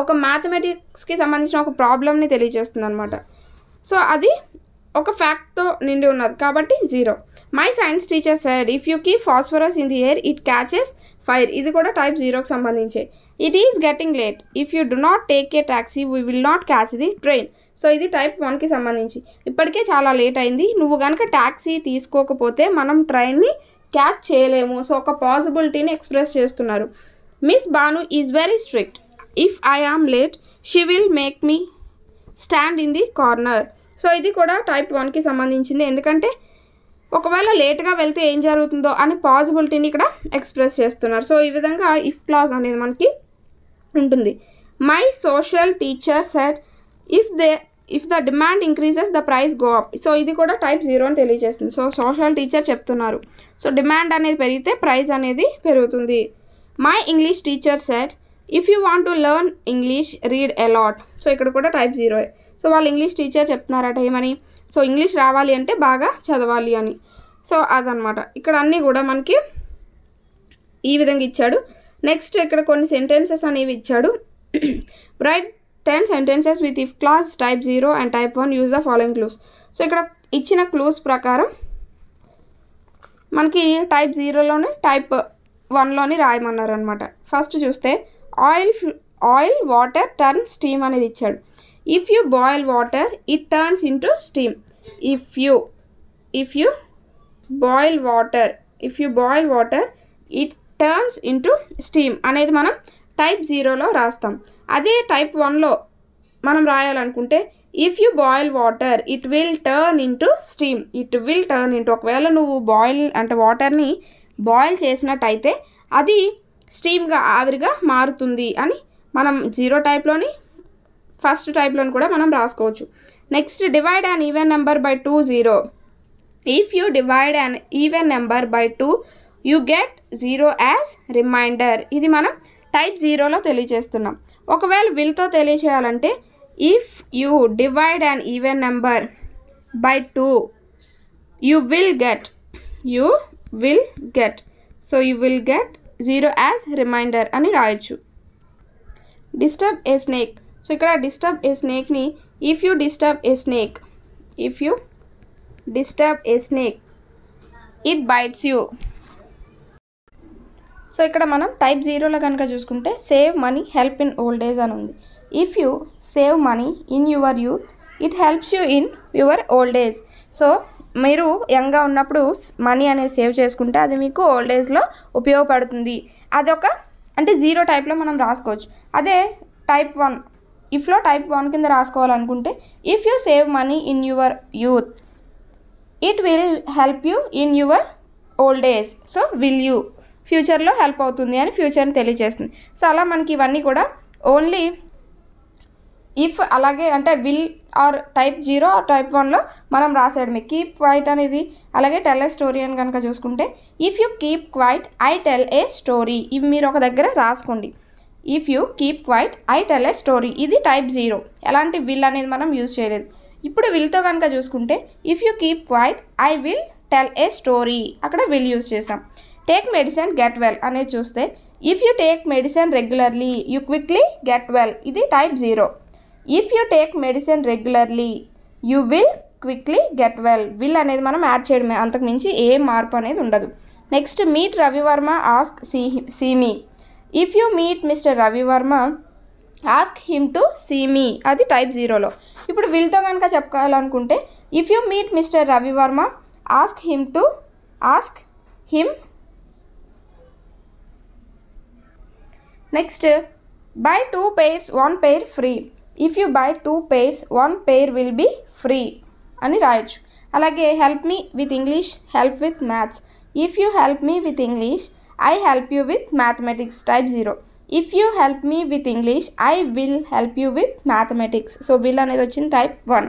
ఒక మ్యాథమెటిక్స్కి సంబంధించిన ఒక ప్రాబ్లమ్ని తెలియజేస్తుంది అనమాట. సో అది ఒక ఫ్యాక్ట్తో నిండి ఉన్నది కాబట్టి 0. My science teacher said, if you keep phosphorus in the air it catches fire. ఇది కూడా టైప్ 0కి సంబంధించి. It is getting late, if you do not take a taxi we will not catch the train. So ఇది type 1కి సంబంధించి. ఇప్పటికే చాలా late అయింది, నువ్వు కనుక ట్యాక్సీ తీసుకోకపోతే మనం ట్రైన్ని క్యాచ్ చేయలేము. సో ఒక పాసిబిలిటీని ఎక్స్ప్రెస్ చేస్తున్నారు. Miss Banu is very strict, if I am late she will make me stand in the corner. So ఇది కూడా టైప్ 1కి సంబంధించింది, ఎందుకంటే ఒకవేళ లేట్గా వెళ్తే ఏం జరుగుతుందో అని పాసిబిలిటీని ఇక్కడ ఎక్స్ప్రెస్ చేస్తున్నారు. సో ఈ విధంగా ఇఫ్ క్లాజ్ అనేది మనకి ఉంటుంది. My social teacher said, if the demand increases the price go up. So ఇది కూడా టైప్ 0 అని తెలియజేస్తుంది. సో సోషల్ టీచర్ చెప్తున్నారు, సో డిమాండ్ అనేది పెరిగితే ప్రైస్ అనేది పెరుగుతుంది. My English teacher said, if you want to learn English read allot. So ఇక్కడ కూడా టైప్ 0. సో వాళ్ళు ఇంగ్లీష్ టీచర్ చెప్తున్నారట ఏమని, సో ఇంగ్లీష్ రావాలి అంటే బాగా చదవాలి అని. సో అదనమాట. ఇక్కడ అన్నీ కూడా మనకి ఈ విధంగా ఇచ్చాడు. నెక్స్ట్ ఇక్కడ కొన్ని సెంటెన్సెస్ అనేవి ఇచ్చాడు. Right 10 sentences with if clause type 0 and type 1 use the following clues. So ఇక్కడ ఇచ్చిన క్లూస్ ప్రకారం మనకి టైప్ 0లోనే టైప్ 1లోని రాయమన్నారు అనమాట. ఫస్ట్ చూస్తే ఆయిల్ వాటర్ టర్న్ స్టీమ్ అనేది ఇచ్చాడు. If you boil water it turns into steam. If you boil water it turns into steam అనేది మనం టైప్ 0లో రాస్తాం. అదే టైప్ 1లో మనం రాయాలనుకుంటే if you boil water it will turn into steam. ఒకవేళ నువ్వు వాటర్ని బాయిల్ చేసినట్టయితే అది స్టీమ్గా ఆవిరిగా మారుతుంది అని మనం 0 టైప్లోని ఫస్ట్ టైప్లోని కూడా మనం రాసుకోవచ్చు. Next divide an even number by 2 0. If you divide an even number by 2 you get 0 as remainder. ఇది మనం టైప్ 0లో తెలియజేస్తున్నాం. ఒకవేళ విల్తో తెలియచేయాలంటే if you divide an even number by 2 you will get so you will get 0 as remainder అని రాయొచ్చు. Disturb a snake. So ఇక్కడ డిస్టర్బ్ ఏ స్నేక్ని if you disturb a snake it bites you. So ఇక్కడ మనం type 0లో కనుక చూసుకుంటే save money help in old age అని ఉంది. If you save money in your youth it helps you in your old age. So మీరు యంగ్గా ఉన్నప్పుడు money అనేది సేవ్ చేసుకుంటే అది మీకు ఓల్డ్ ఏజ్లో ఉపయోగపడుతుంది. అదొక అంటే 0 టైప్లో మనం రాసుకోవచ్చు. అదే టైప్ 1 ఇఫ్లో టైప్ 1 కింద రాసుకోవాలనుకుంటే if you save money in your youth it will help you in your old age. So will you ఫ్యూచర్లో హెల్ప్ అవుతుంది అని ఫ్యూచర్ని తెలియజేస్తుంది. సో అలా మనకి ఇవన్నీ కూడా ఓన్లీ ఇఫ్ అలాగే అంటే will or type 0 or type 1లో మనం రాసేయడమే. కీప్ క్వైట్ అనేది అలాగే టెల్ ఏ స్టోరీ అని కనుక చూసుకుంటే if you keep quiet I tell a story. ఇవి మీరు ఒక దగ్గర రాసుకోండి. If you keep quiet I tell a story ఇది టైప్ 0. ఎలాంటి విల్ అనేది మనం యూజ్ చేయలేదు. ఇప్పుడు విల్తో కనుక చూసుకుంటే if you keep quiet I will tell a story అక్కడ విల్ యూజ్ చేసాం. టేక్ మెడిసిన్ గెట్ వెల్ అనేది చూస్తే if you take medicine regularly you quickly get well, ఇది type 0. If you take medicine regularly you will quickly get well, will అనేది మనం add చేయడమే, అంతకు మించి ఏ మార్పు అనేది ఉండదు. Next meet Ravi Varma ask see me. If you meet Mister Ravi Varma ask him to see me, అది టైప్ 0లో. ఇప్పుడు విల్తో కనుక చెప్పాలనుకుంటే if you meet Mister Ravi Varma ask him. Next buy 2 pairs 1 pair free. If you buy 2 pairs 1 pair will be free అని రాయొచ్చు. అలాగే help me with English, help with maths. If you help me with English I help you with mathematics, type 0. If you help me with English I will help you with mathematics, so will అనేది వచ్చింది type 1.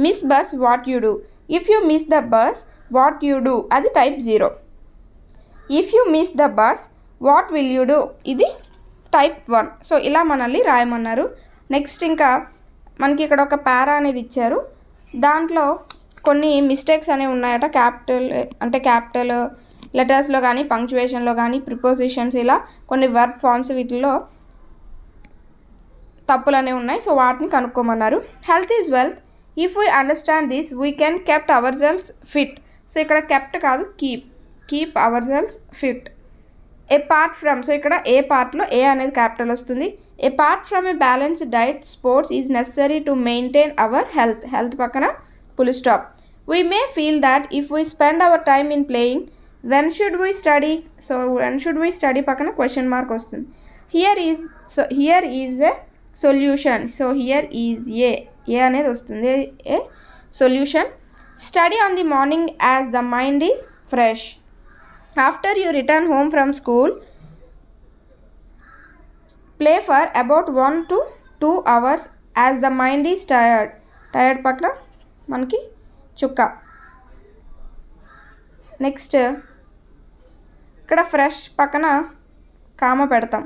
Miss bus what you do. If you miss the bus what you do, అది type 0. If you miss the bus what will you do, ఇది type 1. So ఇలా మనల్ని రాయమన్నారు. Next ఇంకా మనకి ఇక్కడ ఒక పారా అనేది ఇచ్చారు, దాంట్లో కొన్ని మిస్టేక్స్ అనేవి ఉన్నాయట. క్యాపిటల్ లెటర్స్లో కానీ పంక్చువేషన్లో కానీ ప్రిపోజిషన్స్ ఇలా కొన్ని వర్బ్ ఫార్మ్స్ వీటిల్లో తప్పులు అనేవి ఉన్నాయి. సో వాటిని కనుక్కోమన్నారు. Health is wealth. If we understand this we can kept ourselves fit. So ఇక్కడ కెప్ట్ కాదు keep ourselves fit. Apart from, so ఇక్కడ ఏ పార్ట్లో ఏ అనేది క్యాపిటల్ వస్తుంది. Apart from a balanced diet sports is necessary to maintain our health. Health పక్కన full stop. We may feel that if we spend our time in playing when should we study. So when should we study పక్కన question mark వస్తుంది. Here is a solution. So here is a అనేది వస్తుంది, a solution. Study on the morning as the mind is fresh. After you return home from school play for about 1 to 2 hours as the mind is tired పక్కన మనకి చుక్క. Next ఇక్కడ fresh పక్కన comma పెడతాం.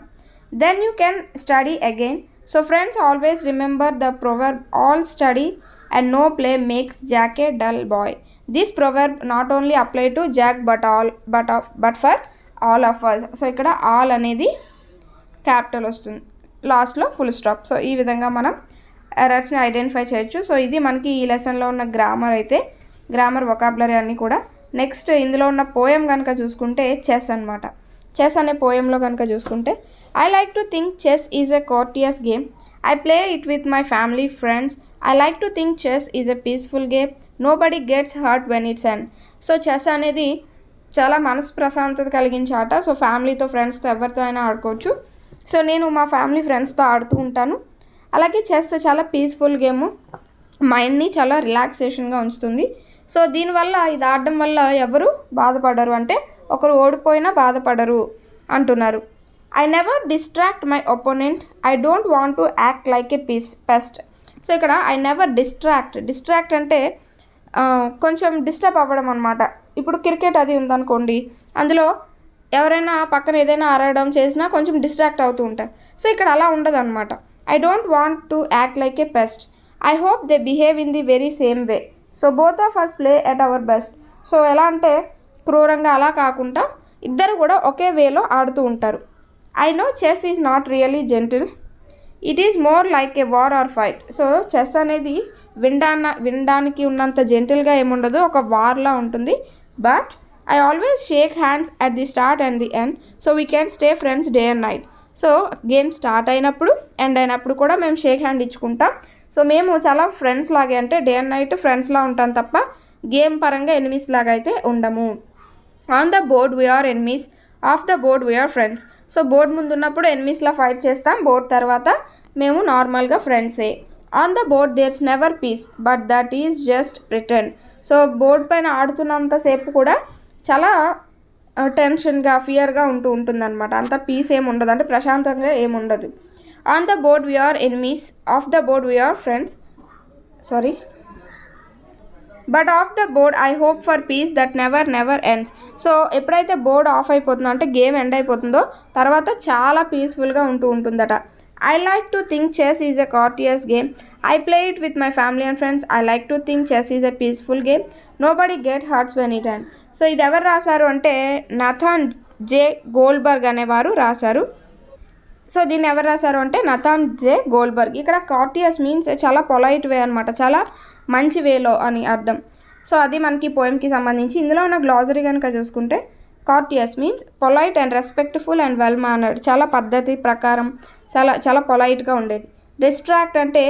Then you can study again. So friends always remember the proverb all study and no play makes Jack a dull boy. This proverb not only apply to Jack but for all of us. So ఇక్కడ all అనేది capital వస్తుంది, లాస్ట్లో full stop. So ఈ విధంగా మనం ఎర్రర్స్ని identify చేయొచ్చు. So ఇది మనకి ఈ లెసన్లో ఉన్న గ్రామర్ వొకాబులరీ అన్నీ కూడా. నెక్స్ట్ ఇందులో ఉన్న పోయం కనుక చూసుకుంటే చెస్ అనమాట. చెస్ అనే పోయంలో కనుక చూసుకుంటే I like to think chess is a courteous game. I play it with my family friends. I like to think chess is a peaceful game. Nobody gets hurt when it's end. So chess అనేది చాలా మనసు ప్రశాంతత కలిగించే ఆట. So ఫ్యామిలీతో ఫ్రెండ్స్తో ఎవరితో అయినా ఆడుకోవచ్చు. సో నేను మా ఫ్యామిలీ ఫ్రెండ్స్తో ఆడుతూ ఉంటాను. అలాగే చెస్ చాలా పీస్ఫుల్ గేమ్, మైండ్ని చాలా రిలాక్సేషన్గా ఉంచుతుంది. సో దీనివల్ల ఇది ఆడడం వల్ల ఎవరు బాధపడరు, అంటే ఒకరు ఓడిపోయినా బాధపడరు అంటున్నారు. I never distract my opponent. I don't want to act like a pest. So ఇక్కడ ఐ నెవర్ డిస్ట్రాక్ట్ అంటే కొంచెం డిస్టర్బ్ అవ్వడం అనమాట. ఇప్పుడు క్రికెట్ అది ఉందనుకోండి, అందులో ఎవరైనా పక్కన ఏదైనా ఆడడం చేసినా కొంచెం డిస్ట్రాక్ట్ అవుతూ ఉంటారు. సో ఇక్కడ అలా ఉండదు అనమాట. I don't want to act like a pest. I hope they behave in the very same way. So both of us play at our best. So ఎలా అంటే క్రూరంగా అలా కాకుండా ఇద్దరు కూడా ఒకే వేలో ఆడుతూ ఉంటారు. I know chess is not really gentle. It is more like a war or fight. So chess అనేది వినడానికి ఉన్నంత జెంటిల్గా ఏముండదు, ఒక వార్లా ఉంటుంది. But I always shake hands at the start and the end. So we can stay friends day and night. So game start అయినప్పుడు end అయినప్పుడు కూడా మేము షేక్ హ్యాండ్ ఇచ్చుకుంటాం. సో మేము చాలా ఫ్రెండ్స్ లాగే, అంటే డే అండ్ నైట్ ఫ్రెండ్స్లా ఉంటాం తప్ప గేమ్ పరంగా ఎనిమీస్ లాగా అయితే ఉండము. On the board we are enemies, off the board we are friends. So board ముందు ఉన్నప్పుడు ఎనిమీస్లా ఫైట్ చేస్తాం, బోర్డ్ తర్వాత మేము నార్మల్గా ఫ్రెండ్సే. On the board there's never peace but that is just pretend. So board పైన ఆడుతున్నంతసేపు కూడా చాలా టెన్షన్గా ఫియర్గా ఉంటుందన్నమాట. అంత పీస్ ఏమి ఉండదు, అంటే ప్రశాంతంగా ఏముండదు. On the board we are enemies, off the board we are friends, but off the board I hope for peace that never ends. So ఎప్పుడైతే బోర్డ్ ఆఫ్ అయిపోతుందో, అంటే గేమ్ ఎండ్ అయిపోతుందో, తర్వాత చాలా పీస్ఫుల్గా ఉంటుందట. I like to think chess is a courteous game. I play it with my family and friends. I like to think chess is a peaceful game. Nobody get hurts when it end. So ఇది ఎవరు రాశారు అంటే నథాన్ జే Goldberg అనేవారు రాశారు. So దీన్ని ఎవరు రాశారు అంటే నథాన్ జే గోల్డ్బర్గ్. ఇక్కడ కార్టియస్ మీన్స్ చాలా పొలైట్ వే అనమాట, చాలా మంచి వేలో అని అర్థం. సో అది మనకి పోయంకి సంబంధించి. ఇందులో ఉన్న గ్లాజరీ కనుక చూసుకుంటే courteous means polite and respectful and well mannered, చాలా పద్ధతి ప్రకారం చాలా పొలైట్గా ఉండేది. డిస్ట్రాక్ట్ అంటే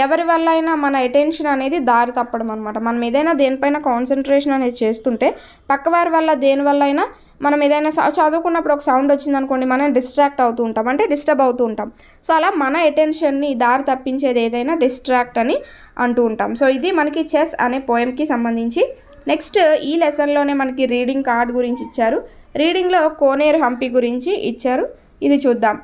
ఎవరి వల్ల అయినా మన అటెన్షన్ అనేది దారి తప్పడం అనమాట. మనం ఏదైనా దేనిపైన కాన్సన్ట్రేషన్ అనేది చేస్తుంటే పక్కవారి వల్ల దేనివల్ల అయినా మనం ఏదైనా చదువుకున్నప్పుడు ఒక సౌండ్ వచ్చింది అనుకోండి, మనం డిస్ట్రాక్ట్ అవుతూ ఉంటాం, అంటే డిస్టర్బ్ అవుతూ ఉంటాం. సో అలా మన అటెన్షన్ని దారి తప్పించేది ఏదైనా డిస్ట్రాక్ట్ అని అంటూ ఉంటాం. సో ఇది మనకి చెస్ అనే పోయంకి సంబంధించి. నెక్స్ట్ ఈ లెసన్లోనే మనకి రీడింగ్ కార్డ్ గురించి ఇచ్చారు. రీడింగ్లో కోనేరు హంపి గురించి ఇచ్చారు, ఇది చూద్దాం.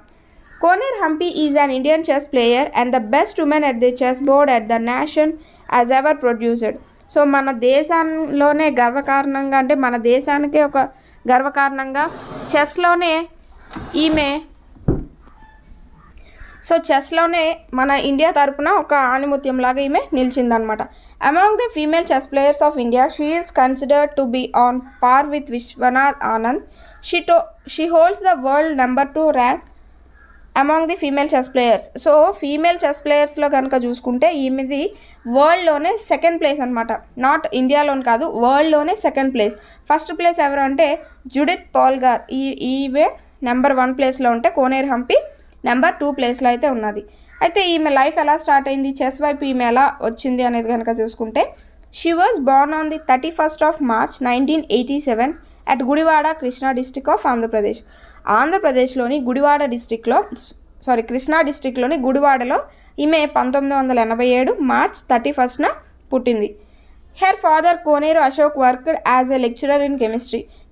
Koneru Humpy is an Indian chess player and the best women at the chess board at the nation as ever produced. So మన దేశంలోనే గర్వకారణంగా, అంటే మన దేశానికే ఒక గర్వకారణంగా చెస్లోనే మన ఇండియా తరపున ఒక ఆణిముత్యంలాగా ఈమె నిలిచిందనమాట. Among the female chess players of India she is considered to be on par with Vishwanath Anand. She holds the world number 2 rank among the female chess players. So female chess ప్లేయర్స్లో కనుక చూసుకుంటే ఈమెది వరల్డ్లోనే సెకండ్ ప్లేస్ అనమాట. Not ఇండియాలోని కాదు, వరల్డ్లోనే second place. First place ఎవరు అంటే జుడిత్ పాల్గార్, ఈమె నెంబర్ 1 ప్లేస్లో ఉంటే కోనేరు హంపి నెంబర్ 2 ప్లేస్లో అయితే ఉన్నది. అయితే ఈమె లైఫ్ ఎలా స్టార్ట్ అయింది, చెస్ వైపు ఈమె ఎలా వచ్చింది అనేది కనుక చూసుకుంటే she was born on the 31st of March 1987 at Gudivada Krishna district of Andhra Pradesh. ఆంధ్రప్రదేశ్లోని కృష్ణా డిస్ట్రిక్ట్లోని గుడివాడలో ఈమె 1987 మార్చ్ 31st పుట్టింది. Her father Koneru Ashok worked as a lecturer in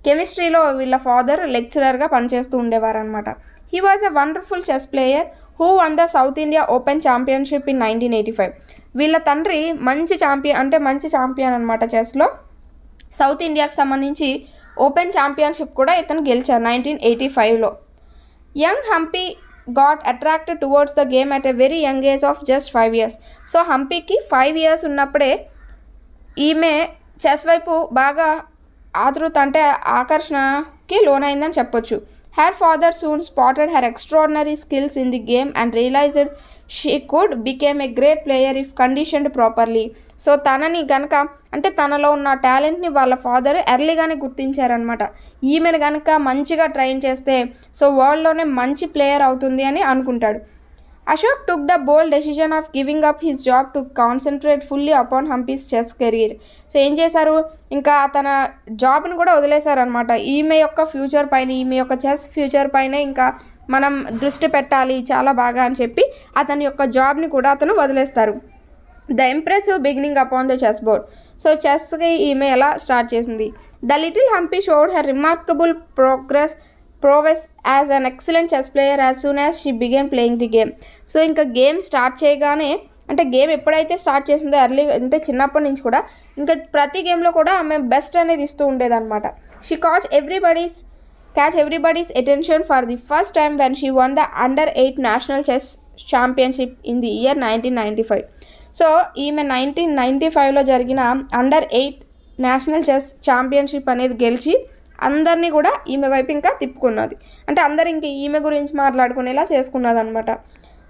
కెమిస్ట్రీలో వీళ్ళ ఫాదర్ లెక్చరర్గా పనిచేస్తూ ఉండేవారు అనమాట. He was a wonderful chess player who won the South India Open Championship in 1985. వీళ్ళ తండ్రి మంచి ఛాంపియన్ అనమాట చెస్లో. సౌత్ ఇండియాకి సంబంధించి ఓపెన్ ఛాంపియన్షిప్ కూడా ఇతను గెలిచారు 1985లో. Young Humpy got attracted towards the game at a very young age of just 5 years. So హంపీకి 5 years ఉన్నప్పుడే ఈమె చెస్ వైపు బాగా ఆకర్షణకి లోనైందని చెప్పొచ్చు. Her father soon spotted her extraordinary skills in the game and realised she could became a great player if conditioned properly. So తనలో ఉన్న టాలెంట్ని వాళ్ళ ఫాదర్ ఎర్లీగానే గుర్తించారనమాట. ఈమెను కనుక మంచిగా ట్రైన్ చేస్తే సో వరల్డ్లోనే మంచి ప్లేయర్ అవుతుంది అని అనుకుంటాడు. Ashok took the bold decision of giving up his job to concentrate fully upon Humpy's chess career. So ఏం చేశారు, ఇంకా తన జాబ్ని కూడా వదిలేశారనమాట. ఈమె యొక్క ఫ్యూచర్ పైన, ఈమె యొక్క చెస్ ఫ్యూచర్ పైన ఇంకా మనం దృష్టి పెట్టాలి చాలా బాగా అని చెప్పి అతని యొక్క జాబ్ని కూడా అతను వదిలేస్తారు. The impressive beginning upon the chess board. So చెస్కి ఈమె ఎలా స్టార్ట్ చేసింది. The little Humpy showed her remarkable prowess as an excellent chess player as soon as she began playing the game. So ఇంకా గేమ్ స్టార్ట్ చేయగానే, అంటే game ఎప్పుడైతే start చేసిందో early, అంటే చిన్నప్పటి నుంచి కూడా ఇంకా ప్రతి గేమ్లో కూడా ఆమె బెస్ట్ అనేది ఇస్తూ ఉండేదన్నమాట. She catch everybody's attention for the first time when she won the under 8 national chess championship in the year 1995. So ఈమె 1995లో జరిగిన అండర్ 8 నేషనల్ చెస్ ఛాంపియన్షిప్ అనేది గెలిచి అందరినీ కూడా ఈమె వైపు ఇంకా తిప్పుకున్నది. అంటే అందరు ఇంక ఈమె గురించి మాట్లాడుకునేలా చేసుకున్నది అనమాట.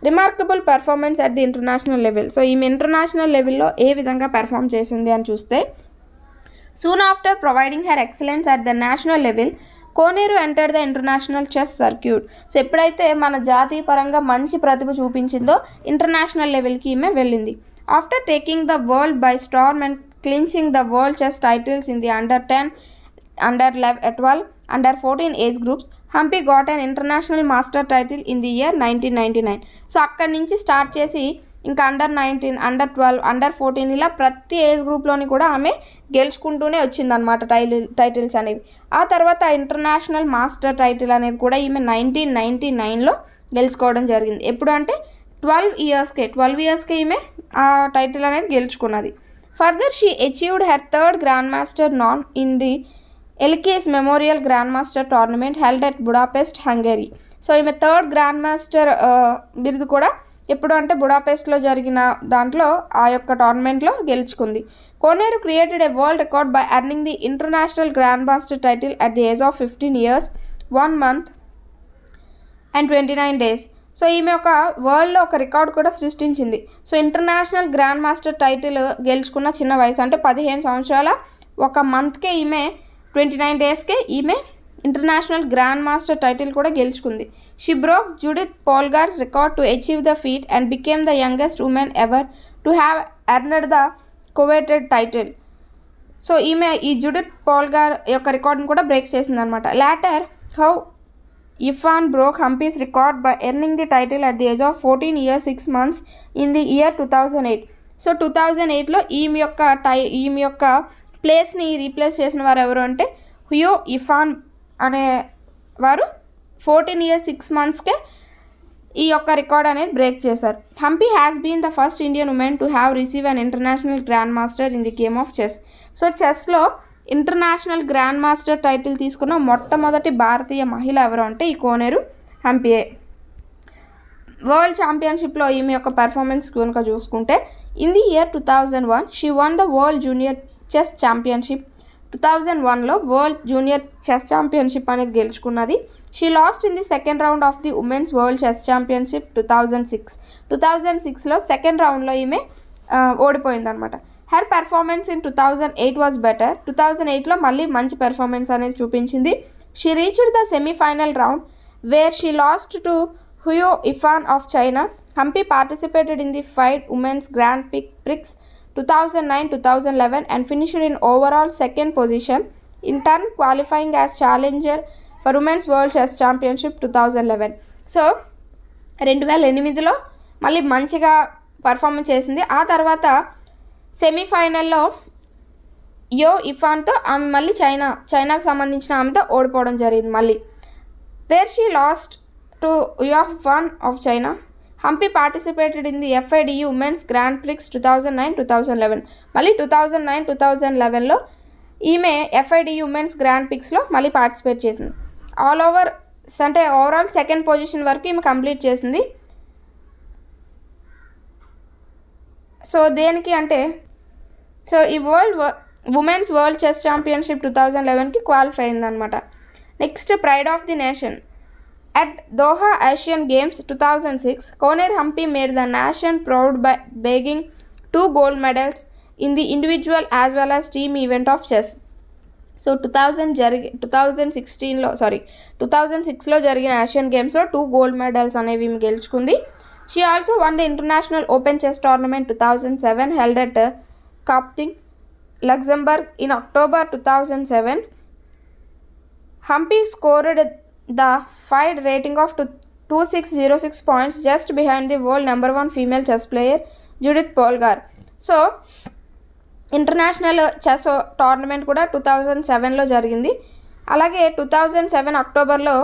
Remarkable performance at the international level. So ఈమె ఇంటర్నేషనల్ లెవెల్లో ఏ విధంగా పెర్ఫామ్ చేసింది అని చూస్తే, soon after providing her excellence at the national level Koneru enter the international chess circuit. So ఎప్పుడైతే మన జాతీయ పరంగా మంచి ప్రతిభ చూపించిందో ఇంటర్నేషనల్ లెవెల్కి ఈమె వెళ్ళింది. After taking the world by Storm and clinching the world chess titles in the under 10, under 12, under 14 age groups, Humpy got an international master title in the year 1999. So అక్కడి నుంచి స్టార్ట్ చేసి ఇంకా under 19, under 12, under 14 ఇలా ప్రతి age గ్రూప్లోని కూడా ఆమె గెలుచుకుంటూనే వచ్చిందనమాట titles అనేవి. ఆ తర్వాత ఇంటర్నేషనల్ మాస్టర్ టైటిల్ అనేది కూడా ఈమె 1999లో గెలుచుకోవడం జరిగింది. ఎప్పుడు అంటే 12 ఇయర్స్కే ఈమె ఆ టైటిల్ అనేది గెలుచుకున్నది. Further she achieved her 3rd grand master నాన్ in the Elekes memorial grand master tournament held at Budapest, Hungary. So ఈమె 3rd గ్రాండ్ మాస్టర్ బిరుదు కూడా ఎప్పుడు అంటే బుడాపెస్ట్లో జరిగిన దాంట్లో ఆ యొక్క టోర్నమెంట్లో గెలుచుకుంది. Koneru created a world record by earning the international grand master title at the age of 15 years 1 month and 29 days. So ఈమె ఒక వరల్డ్లో ఒక రికార్డ్ కూడా సృష్టించింది. So international grand master title గెలుచుకున్న చిన్న వయసు అంటే 15 సంవత్సరాల 1 మంత్కే ఈమె 29 డేస్కే ఈమె ఇంటర్నేషనల్ గ్రాండ్ మాస్టర్ టైటిల్ కూడా గెలుచుకుంది. She broke Judith Polgar record to achieve the feat and became the youngest women ever to have earned the coveted title. So ఈమె ఈ జుడిత్ పోల్గార్ యొక్క రికార్డ్ని కూడా బ్రేక్ చేసింది అనమాట. Later Hou Yifan broke Humpy's record by earning the title at the age of 14 years 6 months in the year 2008. So 2008లో ఈమె యొక్క ప్లేస్ని రీప్లేస్ చేసిన వారు ఎవరు అంటే హుయో ఇఫాన్ అనే వారు 14 years 6 monthsకే ఈ యొక్క రికార్డ్ అనేది బ్రేక్ చేశారు. Humpy has been the first Indian women to have receive an international grand master in the game of chess. So చెస్లో ఇంటర్నేషనల్ గ్రాండ్ మాస్టర్ టైటిల్ తీసుకున్న మొట్టమొదటి భారతీయ మహిళ ఎవరు అంటే ఈ కోనేరు హంపీయే. వరల్డ్ ఛాంపియన్షిప్లో ఈమె యొక్క పెర్ఫార్మెన్స్ కనుక చూసుకుంటే in the year 2001 she won the world junior chess championship. 2001లో వరల్డ్ జూనియర్ చెస్ ఛాంపియన్షిప్ అనేది గెలుచుకున్నది. She lost in the second round of the women's world chess championship 2006లో సెకండ్ రౌండ్లో ఈమె ఓడిపోయిందనమాట. Her performance in 2008 was better. 2008లో మళ్ళీ మంచి పెర్ఫార్మెన్స్ అనేది చూపించింది. She reached the semifinal round where she lost to Hou Yifan of China. Humpy participated in the 5 women's grand prix 2009, 2011 and finished in overall second position, in turn qualifying as challenger for Women's World Chess Championship 2011. So 2008లో మళ్ళీ మంచిగా performance చేసింది. ఆ తర్వాత సెమీఫైనల్లో యో ఇఫాన్తో ఆమె మళ్ళీ చైనాకు సంబంధించిన ఆమెతో ఓడిపోవడం జరిగింది మళ్ళీ. Wear she lost to Hou Yifan of China. Humpy participated in the FIDE women's grand prix 2009, 2011. మళ్ళీ 2009, 2011లో ఈమె FIDE ఉమెన్స్ గ్రాండ్ ప్రిక్స్లో మళ్ళీ పార్టిసిపేట్ చేసింది. ఓవరాల్ సెకండ్ పొజిషన్ వరకు ఈమె కంప్లీట్ చేసింది. సో దేనికి అంటే సో ఈ ఉమెన్స్ వరల్డ్ చెస్ ఛాంపియన్షిప్ 2011కి క్వాలిఫై అయిందనమాట. Next pride of the nation. At Doha Asian Games 2006, Koner Humpy made the nation proud by bagging 2 gold medals in the individual as well as team event of chess. So 2006లో జరిగిన Asian గేమ్స్లో 2 gold medals అనేవి గెలుచుకుంది. She also one the international open chess tournament 2007 held at Kopting, Luxembourg in October 2007. Humpy scored the FIDE rating of 2606 points, just behind the world number 1 female chess player Judith Polgar. So international chess tournament కూడా 2007లో జరిగింది. అలాగే 2007 అక్టోబర్లో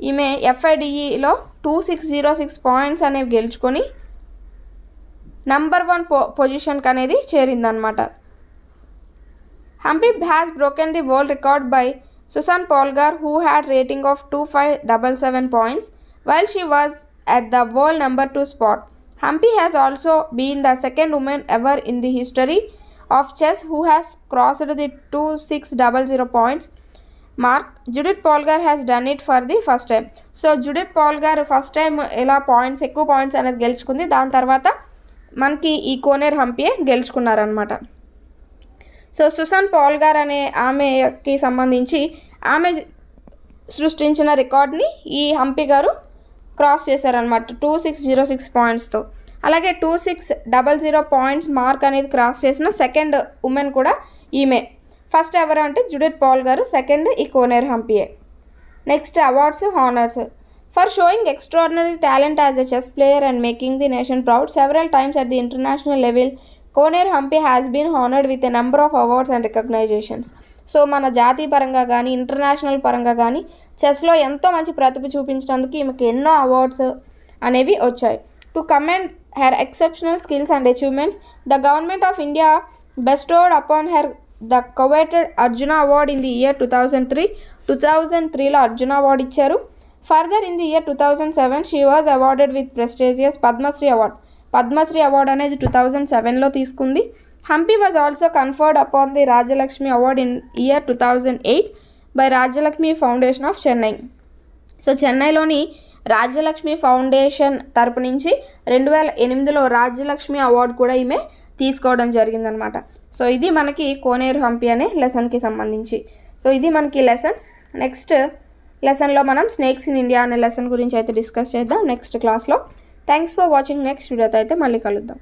ఈమె FIDEలో 2606 points అనేవి గెలుచుకొని number 1 పొజిషన్కి అనేది చేరిందనమాట. Humpy has broken the world record by Susan Polgar, who had rating of 2577 points, while she was at the world number 2 spot. Humpy has also been the second woman ever in the history of chess who has crossed the 2600 points mark. Judith Polgar has done it for the first time. So Judith Polgar first time ఇలా points ఎక్కువ points అనేది గెలుచుకుంది. దాని తర్వాత మనకి ఈ Koneru హంపీయే గెలుచుకున్నారనమాట. So Susan పోల్గార్ అనే ఆమెకి సంబంధించి ఆమె సృష్టించిన రికార్డ్ని ఈ హంపీ గారు క్రాస్ చేశారనమాట 2606 పాయింట్స్తో. అలాగే 2600 పాయింట్స్ మార్క్ అనేది క్రాస్ చేసిన సెకండ్ ఉమెన్ కూడా ఈమె. ఫస్ట్ ఎవరు అంటే జుడిత్ పోల్గార్, సెకండ్ ఈ కోనేర్ హంపీయే. Next awards, honours. For showing extraordinary talent as a chess player and making the nation proud several times at the international level, Koneru Humpy has been honoured with a number of awards and recognitions. So మన జాతీయ పరంగా కానీ international పరంగా కానీ చెస్లో ఎంతో మంచి ప్రతిభ చూపించినందుకు ఈమెకి ఎన్నో అవార్డ్స్ అనేవి వచ్చాయి. To commend her exceptional skills and achievements, the government of India bestowed upon her the coveted Arjuna Award in the year 2003. 2003లో అర్జున అవార్డు ఇచ్చారు. Further, in the year 2007, she was awarded with prestigious Padma Shri Award. Padmashri award అనేది 2007లో తీసుకుంది. Hampi was also conferred upon the Rajalakshmi award in year 2008 by Rajalakshmi foundation of Chennai. So చెన్నైలోని Rajyalakshmi foundation తరపు నుంచి 2008లో Rajyalakshmi award కూడా ఈమె తీసుకోవడం జరిగిందనమాట. సో ఇది మనకి కోనేరు హంపి అనే లెసన్కి సంబంధించి. సో ఇది మనకి లెసన్. నెక్స్ట్ లెసన్లో మనం స్నేక్స్ ఇన్ ఇండియా అనే లెసన్ గురించి అయితే డిస్కస్ చేద్దాం నెక్స్ట్ క్లాస్లో. Thanks for watching. నెక్స్ట్ వీడియోతో అయితే మళ్ళీ కలుద్దాం.